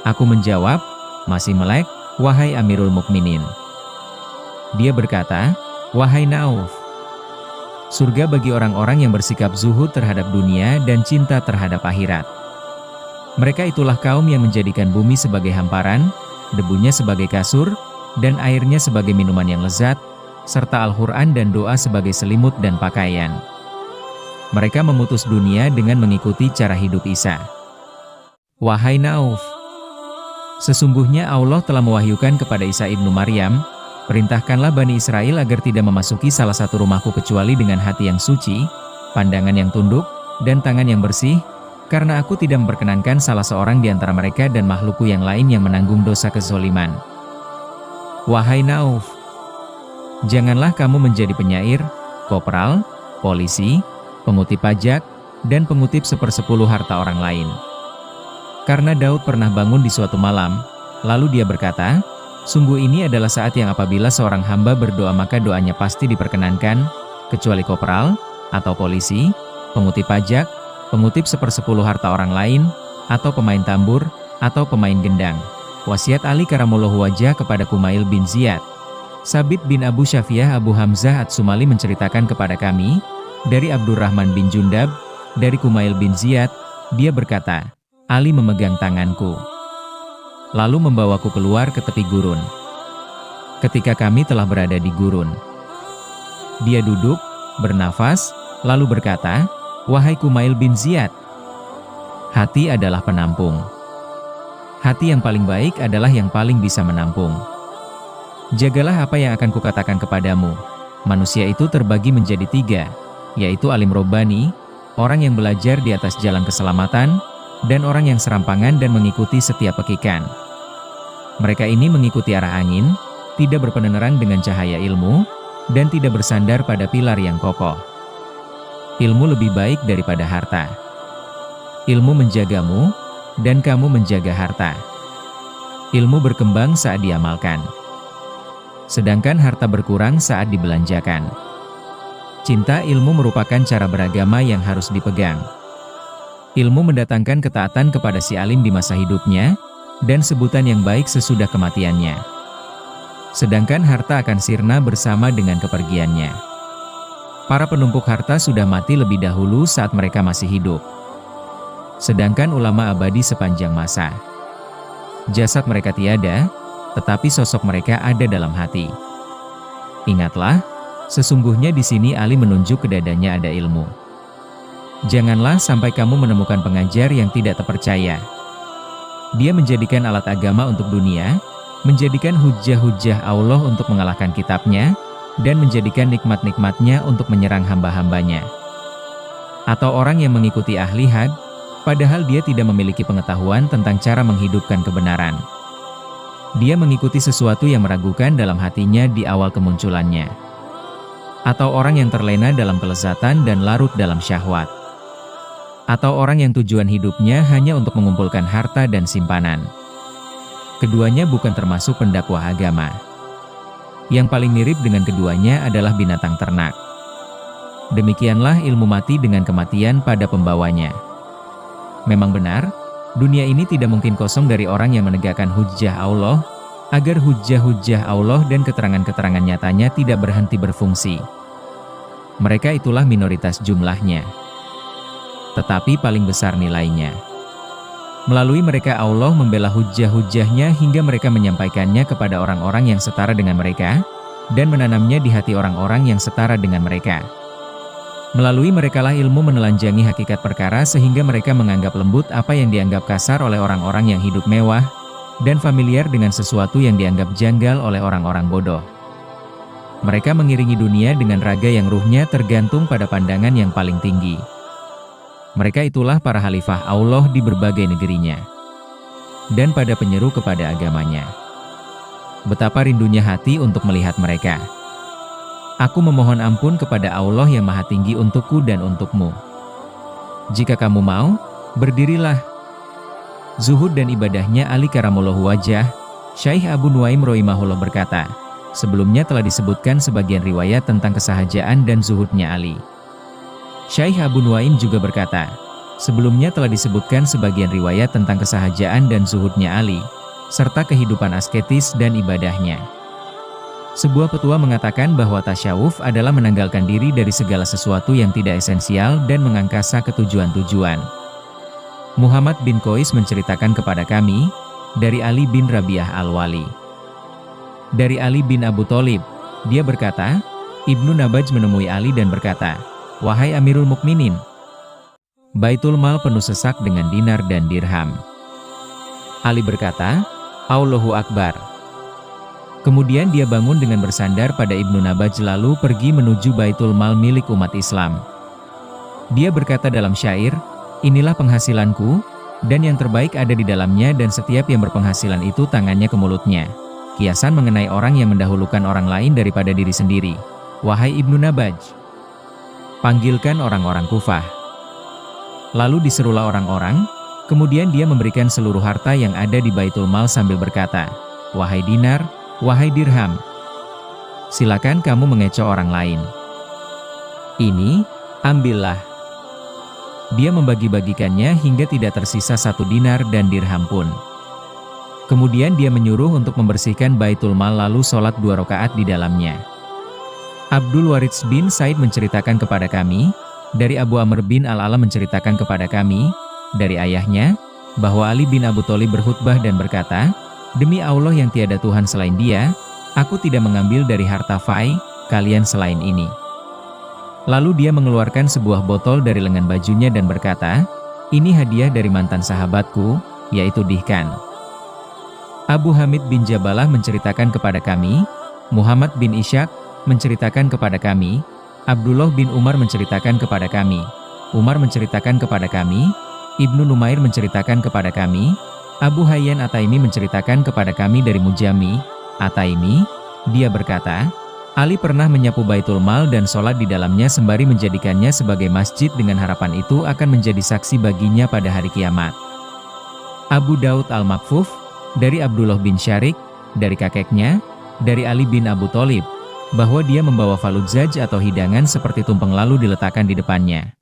Aku menjawab, masih melek, wahai Amirul Mukminin. Dia berkata, wahai Nauf, surga bagi orang-orang yang bersikap zuhud terhadap dunia dan cinta terhadap akhirat. Mereka itulah kaum yang menjadikan bumi sebagai hamparan, debunya sebagai kasur, dan airnya sebagai minuman yang lezat, serta Al-Quran dan doa sebagai selimut dan pakaian. Mereka memutus dunia dengan mengikuti cara hidup Isa. Wahai Nauf, sesungguhnya Allah telah mewahyukan kepada Isa ibnu Maryam, perintahkanlah Bani Israel agar tidak memasuki salah satu rumahku kecuali dengan hati yang suci, pandangan yang tunduk, dan tangan yang bersih, karena aku tidak memperkenankan salah seorang di antara mereka dan makhlukku yang lain yang menanggung dosa kezoliman. Wahai Nauf, janganlah kamu menjadi penyair, kopral, polisi, pengutip pajak, dan pengutip 1/10 harta orang lain. Karena Daud pernah bangun di suatu malam, lalu dia berkata, sungguh ini adalah saat yang apabila seorang hamba berdoa maka doanya pasti diperkenankan, kecuali kopral, atau polisi, pengutip pajak, pengutip 1/10 harta orang lain, atau pemain tambur, atau pemain gendang. Wasiat Ali Karamullahu Wajah kepada Kumail bin Ziyad. Sabit bin Abu Syafiyah Abu Hamzah At-Sumali menceritakan kepada kami, dari Abdurrahman bin Jundab, dari Kumail bin Ziyad, dia berkata, Ali memegang tanganku, lalu membawaku keluar ke tepi gurun. Ketika kami telah berada di gurun, dia duduk, bernafas, lalu berkata, wahai Kumail bin Ziyad, hati adalah penampung. Hati yang paling baik adalah yang paling bisa menampung. Jagalah apa yang akan kukatakan kepadamu. Manusia itu terbagi menjadi 3, yaitu alim robbani, orang yang belajar di atas jalan keselamatan, dan orang yang serampangan dan mengikuti setiap pekikan. Mereka ini mengikuti arah angin, tidak berpenerangan dengan cahaya ilmu, dan tidak bersandar pada pilar yang kokoh. Ilmu lebih baik daripada harta. Ilmu menjagamu, dan kamu menjaga harta. Ilmu berkembang saat diamalkan, sedangkan harta berkurang saat dibelanjakan. Cinta ilmu merupakan cara beragama yang harus dipegang. Ilmu mendatangkan ketaatan kepada si alim di masa hidupnya, dan sebutan yang baik sesudah kematiannya. Sedangkan harta akan sirna bersama dengan kepergiannya. Para penumpuk harta sudah mati lebih dahulu saat mereka masih hidup. Sedangkan ulama abadi sepanjang masa. Jasad mereka tiada, tetapi sosok mereka ada dalam hati. Ingatlah, sesungguhnya di sini Ali menunjuk ke dadanya ada ilmu. Janganlah sampai kamu menemukan pengajar yang tidak terpercaya. Dia menjadikan alat agama untuk dunia, menjadikan hujah-hujah Allah untuk mengalahkan kitabnya, dan menjadikan nikmat-nikmatnya untuk menyerang hamba-hambanya. Atau orang yang mengikuti ahli had, padahal dia tidak memiliki pengetahuan tentang cara menghidupkan kebenaran. Dia mengikuti sesuatu yang meragukan dalam hatinya di awal kemunculannya. Atau orang yang terlena dalam kelezatan dan larut dalam syahwat. Atau orang yang tujuan hidupnya hanya untuk mengumpulkan harta dan simpanan. Keduanya bukan termasuk pendakwah agama. Yang paling mirip dengan keduanya adalah binatang ternak. Demikianlah ilmu mati dengan kematian pada pembawanya. Memang benar, Dunia ini tidak mungkin kosong dari orang yang menegakkan hujjah Allah, agar hujjah-hujjah Allah dan keterangan-keterangan nyatanya tidak berhenti berfungsi. Mereka itulah minoritas jumlahnya, tetapi paling besar nilainya. Melalui mereka Allah membela hujjah-hujjahnya hingga mereka menyampaikannya kepada orang-orang yang setara dengan mereka, dan menanamnya di hati orang-orang yang setara dengan mereka. Melalui merekalah ilmu menelanjangi hakikat perkara sehingga mereka menganggap lembut apa yang dianggap kasar oleh orang-orang yang hidup mewah, dan familiar dengan sesuatu yang dianggap janggal oleh orang-orang bodoh. Mereka mengiringi dunia dengan raga yang ruhnya tergantung pada pandangan yang paling tinggi. Mereka itulah para khalifah Allah di berbagai negerinya, dan pada penyeru kepada agamanya. Betapa rindunya hati untuk melihat mereka. Aku memohon ampun kepada Allah yang Maha Tinggi untukku dan untukmu. Jika kamu mau, berdirilah. Zuhud dan ibadahnya Ali Karamullahu Wajah, Syekh Abu Nuaim Rohimahullah berkata, sebelumnya telah disebutkan sebagian riwayat tentang kesahajaan dan zuhudnya Ali. Syekh Abu Nuaim juga berkata, sebelumnya telah disebutkan sebagian riwayat tentang kesahajaan dan zuhudnya Ali, serta kehidupan asketis dan ibadahnya. Sebuah petua mengatakan bahwa tasyawuf adalah menanggalkan diri dari segala sesuatu yang tidak esensial dan mengangkasa ke tujuan-tujuan. Muhammad bin Qais menceritakan kepada kami, dari Ali bin Rabi'ah al-Wali. Dari Ali bin Abu Tholib, dia berkata, Ibnu Nabaj menemui Ali dan berkata, wahai Amirul Mukminin, Baitul Mal penuh sesak dengan dinar dan dirham. Ali berkata, Allahu Akbar. Kemudian dia bangun dengan bersandar pada Ibnu Nabaj lalu pergi menuju Baitul Mal milik umat Islam. Dia berkata dalam syair, inilah penghasilanku, dan yang terbaik ada di dalamnya dan setiap yang berpenghasilan itu tangannya ke mulutnya. Kiasan mengenai orang yang mendahulukan orang lain daripada diri sendiri. Wahai Ibnu Nabaj, panggilkan orang-orang Kufah. Lalu diserulah orang-orang, kemudian dia memberikan seluruh harta yang ada di Baitul Mal sambil berkata, wahai dinar, wahai dirham, silakan kamu mengecoh orang lain. Ini, ambillah. Dia membagi-bagikannya hingga tidak tersisa satu dinar dan dirham pun. Kemudian dia menyuruh untuk membersihkan Baitul Mal lalu sholat 2 rakaat di dalamnya. Abdul Waritz bin Said menceritakan kepada kami, dari Abu Amr bin Al-Ala menceritakan kepada kami, dari ayahnya, bahwa Ali bin Abu Tholib berkhutbah dan berkata, demi Allah yang tiada Tuhan selain Dia, aku tidak mengambil dari harta fai kalian selain ini. Lalu dia mengeluarkan sebuah botol dari lengan bajunya dan berkata, ini hadiah dari mantan sahabatku, yaitu Dihkan. Abu Hamid bin Jabalah menceritakan kepada kami, Muhammad bin Ishaq menceritakan kepada kami, Abdullah bin Umar menceritakan kepada kami, Umar menceritakan kepada kami, Ibnu Numair menceritakan kepada kami, Abu Hayyan At-Taimi menceritakan kepada kami dari Mujami, At-Taimi, dia berkata, Ali pernah menyapu Baitul Mal dan sholat di dalamnya sembari menjadikannya sebagai masjid dengan harapan itu akan menjadi saksi baginya pada hari kiamat. Abu Daud Al-Makfuf, dari Abdullah bin Syarik, dari kakeknya, dari Ali bin Abu Tholib, bahwa dia membawa faludzaj atau hidangan seperti tumpeng lalu diletakkan di depannya.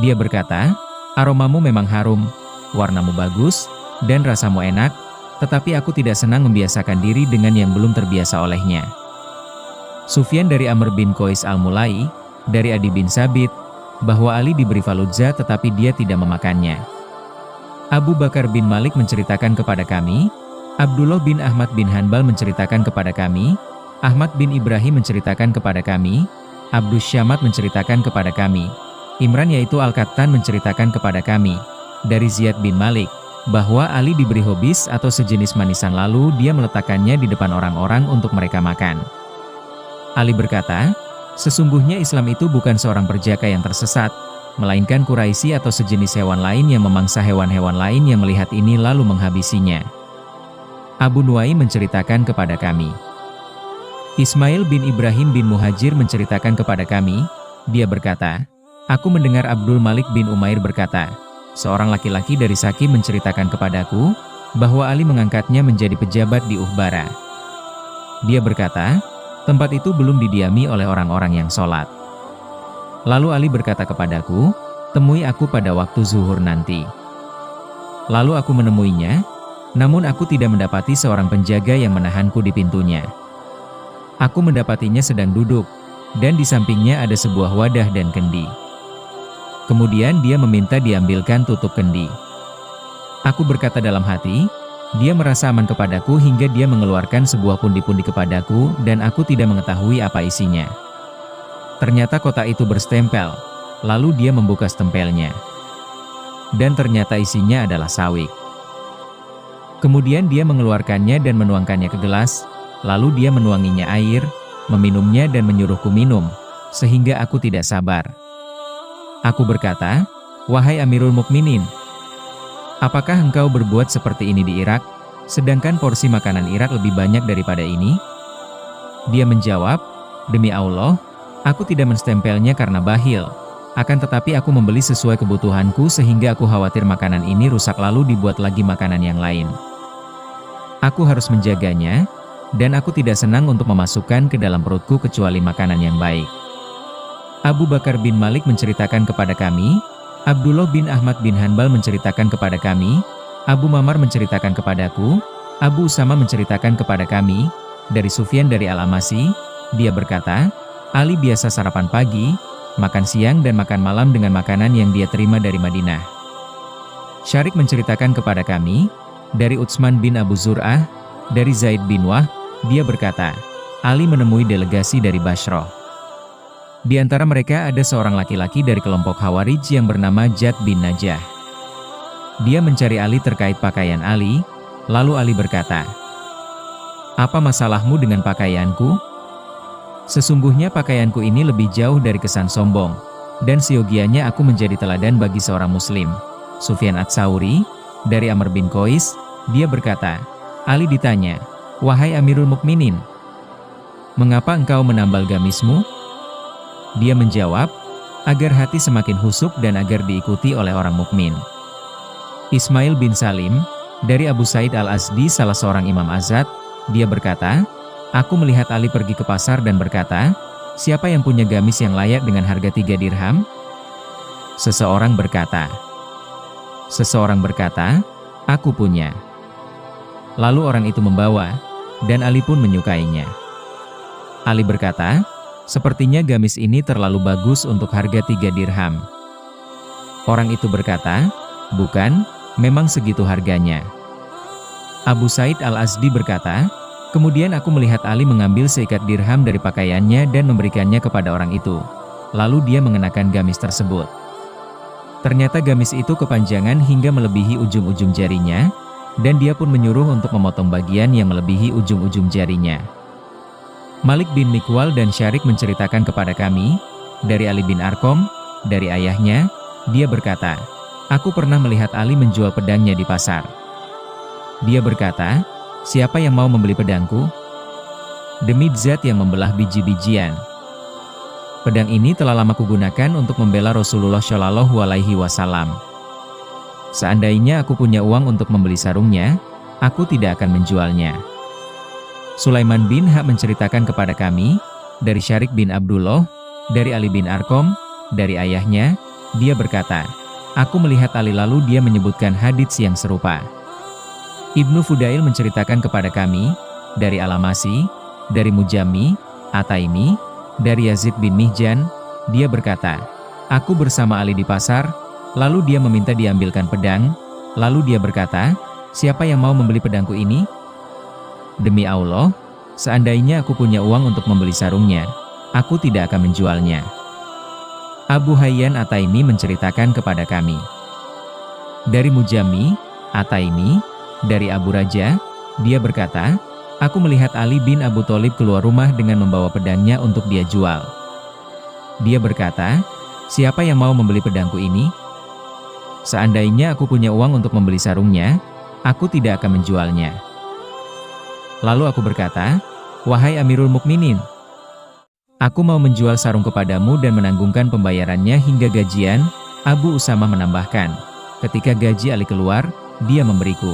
Dia berkata, aromamu memang harum, warnamu bagus, dan rasamu enak, tetapi aku tidak senang membiasakan diri dengan yang belum terbiasa olehnya. Sufyan dari Amr bin Qais al-Mulai, dari Adi bin Sabit, bahwa Ali diberi faludza tetapi dia tidak memakannya. Abu Bakar bin Malik menceritakan kepada kami, Abdullah bin Ahmad bin Hanbal menceritakan kepada kami, Ahmad bin Ibrahim menceritakan kepada kami, Abdus Syamad menceritakan kepada kami, Imran yaitu Al-Qattan menceritakan kepada kami, dari Ziyad bin Malik, bahwa Ali diberi hobis atau sejenis manisan lalu dia meletakkannya di depan orang-orang untuk mereka makan. Ali berkata, sesungguhnya Islam itu bukan seorang perjaka yang tersesat, melainkan Quraisy atau sejenis hewan lain yang memangsa hewan-hewan lain yang melihat ini lalu menghabisinya. Abu Nuaim menceritakan kepada kami. Ismail bin Ibrahim bin Muhajir menceritakan kepada kami, dia berkata, aku mendengar Abdul Malik bin Umair berkata, seorang laki-laki dari Sakim menceritakan kepadaku, bahwa Ali mengangkatnya menjadi pejabat di Uhbara. Dia berkata, tempat itu belum didiami oleh orang-orang yang sholat. Lalu Ali berkata kepadaku, temui aku pada waktu zuhur nanti. Lalu aku menemuinya, namun aku tidak mendapati seorang penjaga yang menahanku di pintunya. Aku mendapatinya sedang duduk, dan di sampingnya ada sebuah wadah dan kendi. Kemudian dia meminta diambilkan tutup kendi. Aku berkata dalam hati, dia merasa aman kepadaku hingga dia mengeluarkan sebuah pundi-pundi kepadaku dan aku tidak mengetahui apa isinya. Ternyata kotak itu berstempel, lalu dia membuka stempelnya. Dan ternyata isinya adalah sawik. Kemudian dia mengeluarkannya dan menuangkannya ke gelas, lalu dia menuanginya air, meminumnya dan menyuruhku minum, sehingga aku tidak sabar. Aku berkata, "Wahai Amirul Mukminin, apakah engkau berbuat seperti ini di Irak, sedangkan porsi makanan Irak lebih banyak daripada ini?" Dia menjawab, "Demi Allah, aku tidak menstempelnya karena bakhil. Akan tetapi aku membeli sesuai kebutuhanku sehingga aku khawatir makanan ini rusak lalu dibuat lagi makanan yang lain. Aku harus menjaganya, dan aku tidak senang untuk memasukkan ke dalam perutku kecuali makanan yang baik." Abu Bakar bin Malik menceritakan kepada kami, Abdullah bin Ahmad bin Hanbal menceritakan kepada kami, Abu Mamar menceritakan kepadaku, Abu Usama menceritakan kepada kami, dari Sufyan dari Al-Amasi, dia berkata, Ali biasa sarapan pagi, makan siang dan makan malam dengan makanan yang dia terima dari Madinah. Syarik menceritakan kepada kami, dari Utsman bin Abu Zur'ah, dari Zaid bin Wahb, dia berkata, Ali menemui delegasi dari Bashrah. Di antara mereka ada seorang laki-laki dari kelompok Khawarij yang bernama Jad bin Najah. Dia mencari Ali terkait pakaian Ali, lalu Ali berkata, "Apa masalahmu dengan pakaianku? Sesungguhnya pakaianku ini lebih jauh dari kesan sombong, dan siogianya aku menjadi teladan bagi seorang muslim." Sufyan Ats-Tsauri, dari Amr bin Qais, dia berkata, Ali ditanya, "Wahai Amirul Mukminin, mengapa engkau menambal gamismu?" Dia menjawab, "Agar hati semakin husuk dan agar diikuti oleh orang mukmin." Ismail bin Salim, dari Abu Said Al-Azdi salah seorang imam azad, dia berkata, "Aku melihat Ali pergi ke pasar dan berkata, siapa yang punya gamis yang layak dengan harga 3 dirham? Seseorang berkata, "Aku punya." Lalu orang itu membawa, dan Ali pun menyukainya. Ali berkata, "Sepertinya gamis ini terlalu bagus untuk harga 3 dirham." Orang itu berkata, "Bukan, memang segitu harganya." Abu Said Al-Azdi berkata, "Kemudian aku melihat Ali mengambil seikat dirham dari pakaiannya dan memberikannya kepada orang itu. Lalu dia mengenakan gamis tersebut. Ternyata gamis itu kepanjangan hingga melebihi ujung-ujung jarinya, dan dia pun menyuruh untuk memotong bagian yang melebihi ujung-ujung jarinya." Malik bin Mikwal dan Syarik menceritakan kepada kami, dari Ali bin Arqam, dari ayahnya, dia berkata, "Aku pernah melihat Ali menjual pedangnya di pasar." Dia berkata, "Siapa yang mau membeli pedangku? Demi Zat yang membelah biji-bijian. Pedang ini telah lama kugunakan untuk membela Rasulullah Shallallahu Alaihi Wasallam. Seandainya aku punya uang untuk membeli sarungnya, aku tidak akan menjualnya." Sulaiman bin Ha menceritakan kepada kami, dari Syarik bin Abdullah, dari Ali bin Arqam, dari ayahnya, dia berkata, "Aku melihat Ali lalu dia menyebutkan hadits yang serupa." Ibnu Fudail menceritakan kepada kami, dari Al-Amasi, dari Mujami, At-Taimi, dari Yazid bin Mihjan, dia berkata, "Aku bersama Ali di pasar, lalu dia meminta diambilkan pedang, lalu dia berkata, siapa yang mau membeli pedangku ini? Demi Allah, seandainya aku punya uang untuk membeli sarungnya, aku tidak akan menjualnya." Abu Hayyan At-Taimi menceritakan kepada kami, dari Mujami, At-Taimi, dari Abu Raja, dia berkata, "Aku melihat Ali bin Abu Thalib keluar rumah dengan membawa pedangnya untuk dia jual. Dia berkata, siapa yang mau membeli pedangku ini? Seandainya aku punya uang untuk membeli sarungnya, aku tidak akan menjualnya." Lalu aku berkata, "Wahai Amirul Mukminin, aku mau menjual sarung kepadamu dan menanggungkan pembayarannya hingga gajian." Abu Usama menambahkan, "Ketika gaji Ali keluar, dia memberiku."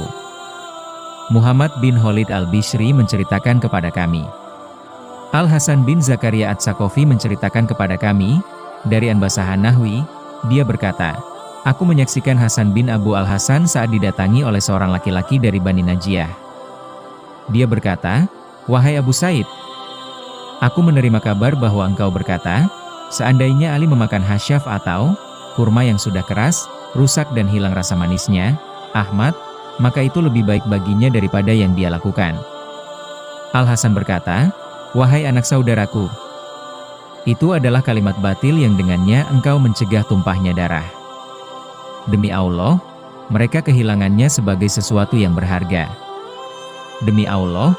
Muhammad bin Khalid Al-Bishri menceritakan kepada kami. Al-Hasan bin Zakaria At-Saqafi menceritakan kepada kami, dari Anbasahan Nahwi, dia berkata, Aku menyaksikan Hasan bin Abu Al-Hasan saat didatangi oleh seorang laki-laki dari Bani Najiyah. Dia berkata, "Wahai Abu Said, aku menerima kabar bahwa engkau berkata, seandainya Ali memakan hasyaf atau kurma yang sudah keras, rusak dan hilang rasa manisnya, Ahmad, maka itu lebih baik baginya daripada yang dia lakukan." Al-Hasan berkata, "Wahai anak saudaraku, itu adalah kalimat batil yang dengannya engkau mencegah tumpahnya darah. Demi Allah, mereka kehilangannya sebagai sesuatu yang berharga. Demi Allah,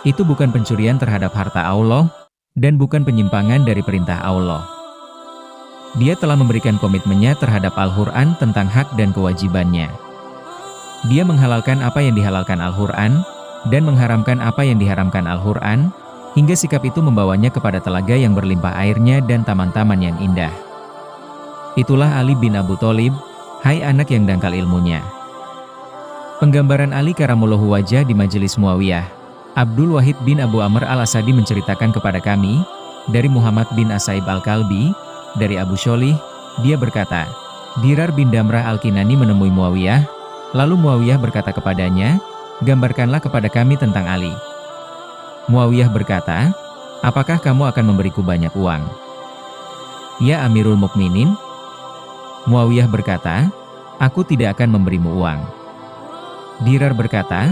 itu bukan pencurian terhadap harta Allah, dan bukan penyimpangan dari perintah Allah. Dia telah memberikan komitmennya terhadap Al-Quran tentang hak dan kewajibannya. Dia menghalalkan apa yang dihalalkan Al-Quran, dan mengharamkan apa yang diharamkan Al-Quran, hingga sikap itu membawanya kepada telaga yang berlimpah airnya dan taman-taman yang indah. Itulah Ali bin Abu Thalib, hai anak yang dangkal ilmunya." Penggambaran Ali karamullahu wajah di majelis Muawiyah. Abdul Wahid bin Abu Amr al-Asadi menceritakan kepada kami, dari Muhammad bin Asaib al-Kalbi, dari Abu Sholih, dia berkata, Dirar bin Damrah al-Kinani menemui Muawiyah, lalu Muawiyah berkata kepadanya, "Gambarkanlah kepada kami tentang Ali." Muawiyah berkata, "Apakah kamu akan memberiku banyak uang?" "Ya Amirul Mukminin." Muawiyah berkata, "Aku tidak akan memberimu uang." Dirar berkata,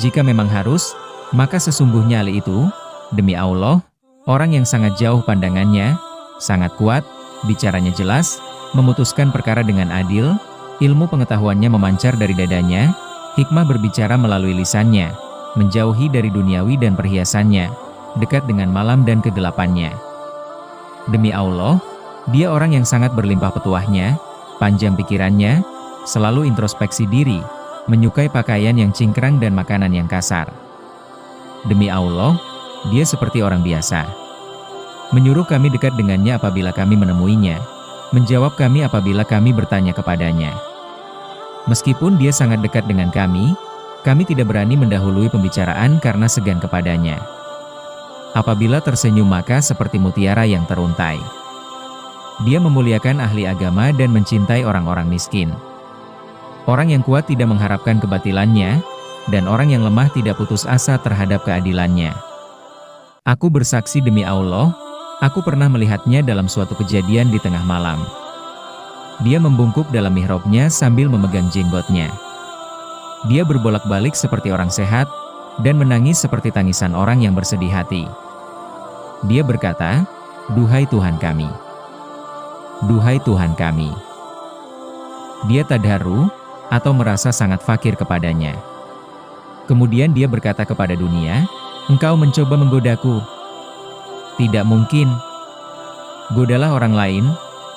"Jika memang harus, maka sesungguhnya Ali itu, demi Allah, orang yang sangat jauh pandangannya, sangat kuat, bicaranya jelas, memutuskan perkara dengan adil, ilmu pengetahuannya memancar dari dadanya, hikmah berbicara melalui lisannya, menjauhi dari duniawi dan perhiasannya, dekat dengan malam dan kegelapannya. Demi Allah, dia orang yang sangat berlimpah petuahnya, panjang pikirannya, selalu introspeksi diri, menyukai pakaian yang cingkrang dan makanan yang kasar. Demi Allah, dia seperti orang biasa. Menyuruh kami dekat dengannya apabila kami menemuinya, menjawab kami apabila kami bertanya kepadanya. Meskipun dia sangat dekat dengan kami tidak berani mendahului pembicaraan karena segan kepadanya. Apabila tersenyum maka seperti mutiara yang teruntai. Dia memuliakan ahli agama dan mencintai orang-orang miskin. Orang yang kuat tidak mengharapkan kebatilannya, dan orang yang lemah tidak putus asa terhadap keadilannya. Aku bersaksi demi Allah, aku pernah melihatnya dalam suatu kejadian di tengah malam. Dia membungkuk dalam mihrabnya sambil memegang jenggotnya. Dia berbolak-balik seperti orang sehat, dan menangis seperti tangisan orang yang bersedih hati. Dia berkata, "Duhai Tuhan kami! Duhai Tuhan kami!" Dia tadharu, atau merasa sangat fakir kepadanya. Kemudian dia berkata kepada dunia, "Engkau mencoba menggodaku. Tidak mungkin. Godalah orang lain,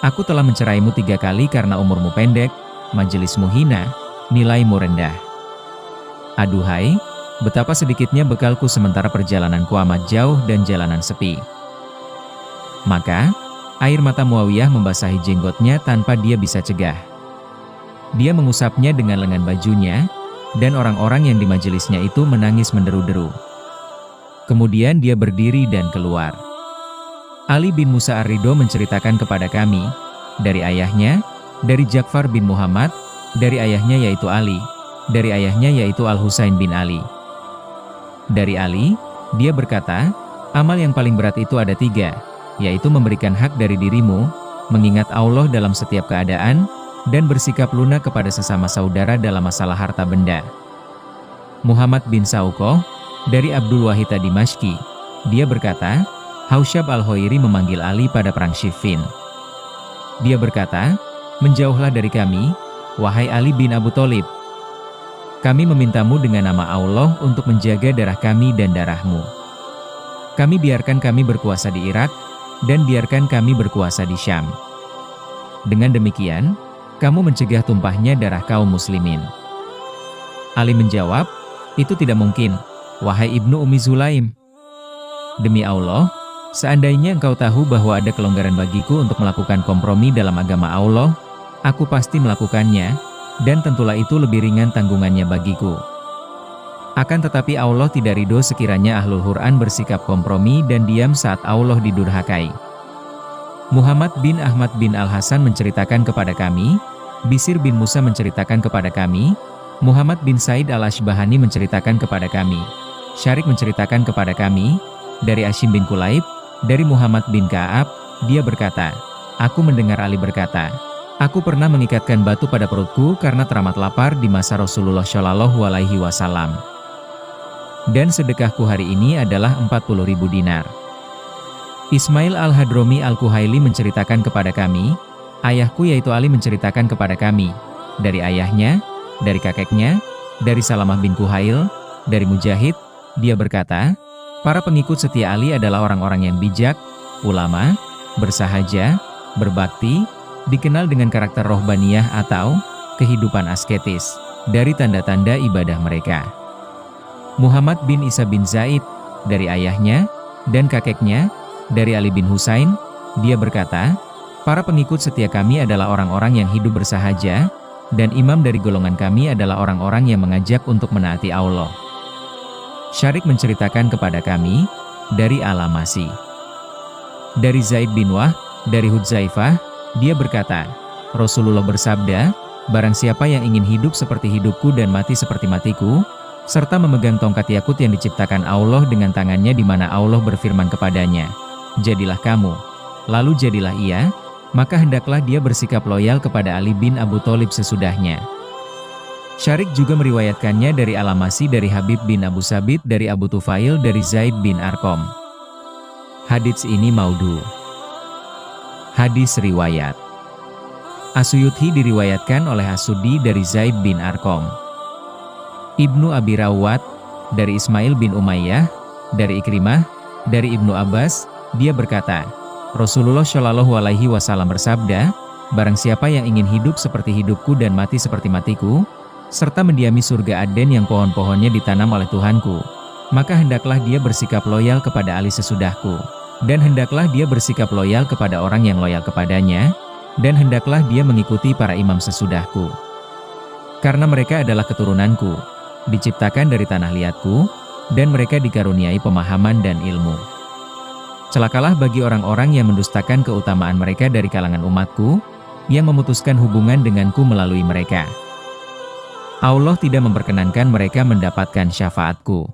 aku telah menceraimu 3 kali karena umurmu pendek, majelismu hina, nilaimu rendah. Aduhai, betapa sedikitnya bekalku sementara perjalananku amat jauh dan jalanan sepi." Maka, air mata Muawiyah membasahi jenggotnya tanpa dia bisa cegah. Dia mengusapnya dengan lengan bajunya, dan orang-orang yang di majelisnya itu menangis menderu-deru. Kemudian dia berdiri dan keluar. Ali bin Musa Ar-Ridho menceritakan kepada kami, dari ayahnya, dari Ja'far bin Muhammad, dari ayahnya yaitu Ali, dari ayahnya yaitu Al-Husain bin Ali. Dari Ali, dia berkata, "Amal yang paling berat itu ada 3, yaitu memberikan hak dari dirimu, mengingat Allah dalam setiap keadaan, dan bersikap lunak kepada sesama saudara dalam masalah harta benda." Muhammad bin Sauqoh, dari Abdul Wahid Dimashqi, dia berkata, Hausyab al-Hoiri memanggil Ali pada perang Siffin. Dia berkata, "Menjauhlah dari kami, wahai Ali bin Abu Thalib. Kami memintamu dengan nama Allah untuk menjaga darah kami dan darahmu. Kami biarkan kami berkuasa di Irak, dan biarkan kami berkuasa di Syam. Dengan demikian, kamu mencegah tumpahnya darah kaum muslimin." Ali menjawab, "Itu tidak mungkin, wahai Ibnu Ummi Zulaim. Demi Allah, seandainya engkau tahu bahwa ada kelonggaran bagiku untuk melakukan kompromi dalam agama Allah, aku pasti melakukannya, dan tentulah itu lebih ringan tanggungannya bagiku. Akan tetapi Allah tidak ridho sekiranya Ahlul Quran bersikap kompromi dan diam saat Allah didurhakai." Muhammad bin Ahmad bin Al-Hasan menceritakan kepada kami, Bisir bin Musa menceritakan kepada kami, Muhammad bin Said al-Ashbahani menceritakan kepada kami, Syarik menceritakan kepada kami, dari Ashim bin Kulaib, dari Muhammad bin Ka'ab, dia berkata, aku mendengar Ali berkata, aku pernah mengikatkan batu pada perutku karena teramat lapar di masa Rasulullah Shallallahu Alaihi Wasallam. Dan sedekahku hari ini adalah 40.000 dinar. Ismail al-Hadromi al-Kuhaili menceritakan kepada kami, ayahku yaitu Ali menceritakan kepada kami, dari ayahnya, dari kakeknya, dari Salamah bin Kuhail, dari Mujahid, dia berkata, para pengikut setia Ali adalah orang-orang yang bijak, ulama, bersahaja, berbakti, dikenal dengan karakter rohbaniyah atau kehidupan asketis, dari tanda-tanda ibadah mereka. Muhammad bin Isa bin Zaid, dari ayahnya, dan kakeknya, dari Ali bin Husain, dia berkata, para pengikut setia kami adalah orang-orang yang hidup bersahaja, dan imam dari golongan kami adalah orang-orang yang mengajak untuk menaati Allah. Syarik menceritakan kepada kami, dari Al-Amasi. Dari Zaid bin Wah, dari Hudzaifah, dia berkata, Rasulullah bersabda, barang siapa yang ingin hidup seperti hidupku dan mati seperti matiku, serta memegang tongkat yakut yang diciptakan Allah dengan tangannya di mana Allah berfirman kepadanya, jadilah kamu, lalu jadilah ia, maka hendaklah dia bersikap loyal kepada Ali bin Abu Thalib sesudahnya. Syarik juga meriwayatkannya dari Al-Amasi dari Habib bin Abu Sabit dari Abu Tufail dari Zaid bin Arqam. Hadits ini maudhu. Hadis riwayat As-Suyuti diriwayatkan oleh As-Suddi dari Zaid bin Arqam. Ibnu Abi Rawat, dari Ismail bin Umayyah, dari Ikrimah, dari Ibnu Abbas, dia berkata, Rasulullah Shallallahu Alaihi Wasallam bersabda, barang siapa yang ingin hidup seperti hidupku dan mati seperti matiku, serta mendiami surga Aden yang pohon-pohonnya ditanam oleh Tuhanku, maka hendaklah dia bersikap loyal kepada Ali sesudahku, dan hendaklah dia bersikap loyal kepada orang yang loyal kepadanya, dan hendaklah dia mengikuti para imam sesudahku. Karena mereka adalah keturunanku, diciptakan dari tanah liatku, dan mereka dikaruniai pemahaman dan ilmu. Celakalah bagi orang-orang yang mendustakan keutamaan mereka dari kalangan umatku, yang memutuskan hubungan denganku melalui mereka. Allah tidak memperkenankan mereka mendapatkan syafaatku.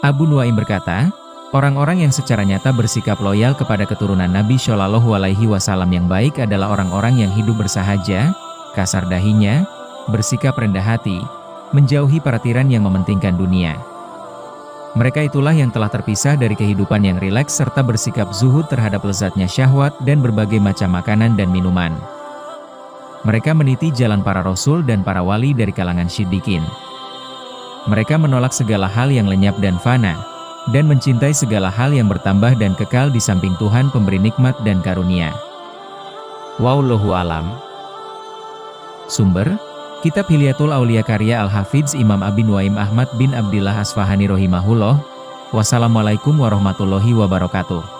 Abu Nuaim berkata, orang-orang yang secara nyata bersikap loyal kepada keturunan Nabi Shallallahu Alaihi Wasallam yang baik adalah orang-orang yang hidup bersahaja, kasar dahinya, bersikap rendah hati, menjauhi paratiran yang mementingkan dunia. Mereka itulah yang telah terpisah dari kehidupan yang rileks serta bersikap zuhud terhadap lezatnya syahwat dan berbagai macam makanan dan minuman. Mereka meniti jalan para rasul dan para wali dari kalangan siddiqin. Mereka menolak segala hal yang lenyap dan fana, dan mencintai segala hal yang bertambah dan kekal di samping Tuhan pemberi nikmat dan karunia. Wallahu alam. Sumber: Kitab Hilyatul Aulia karya Al-Hafidz Imam Abi Nuaim Ahmad bin Abdillah Asfahani rahimahullah. Wassalamualaikum warahmatullahi wabarakatuh.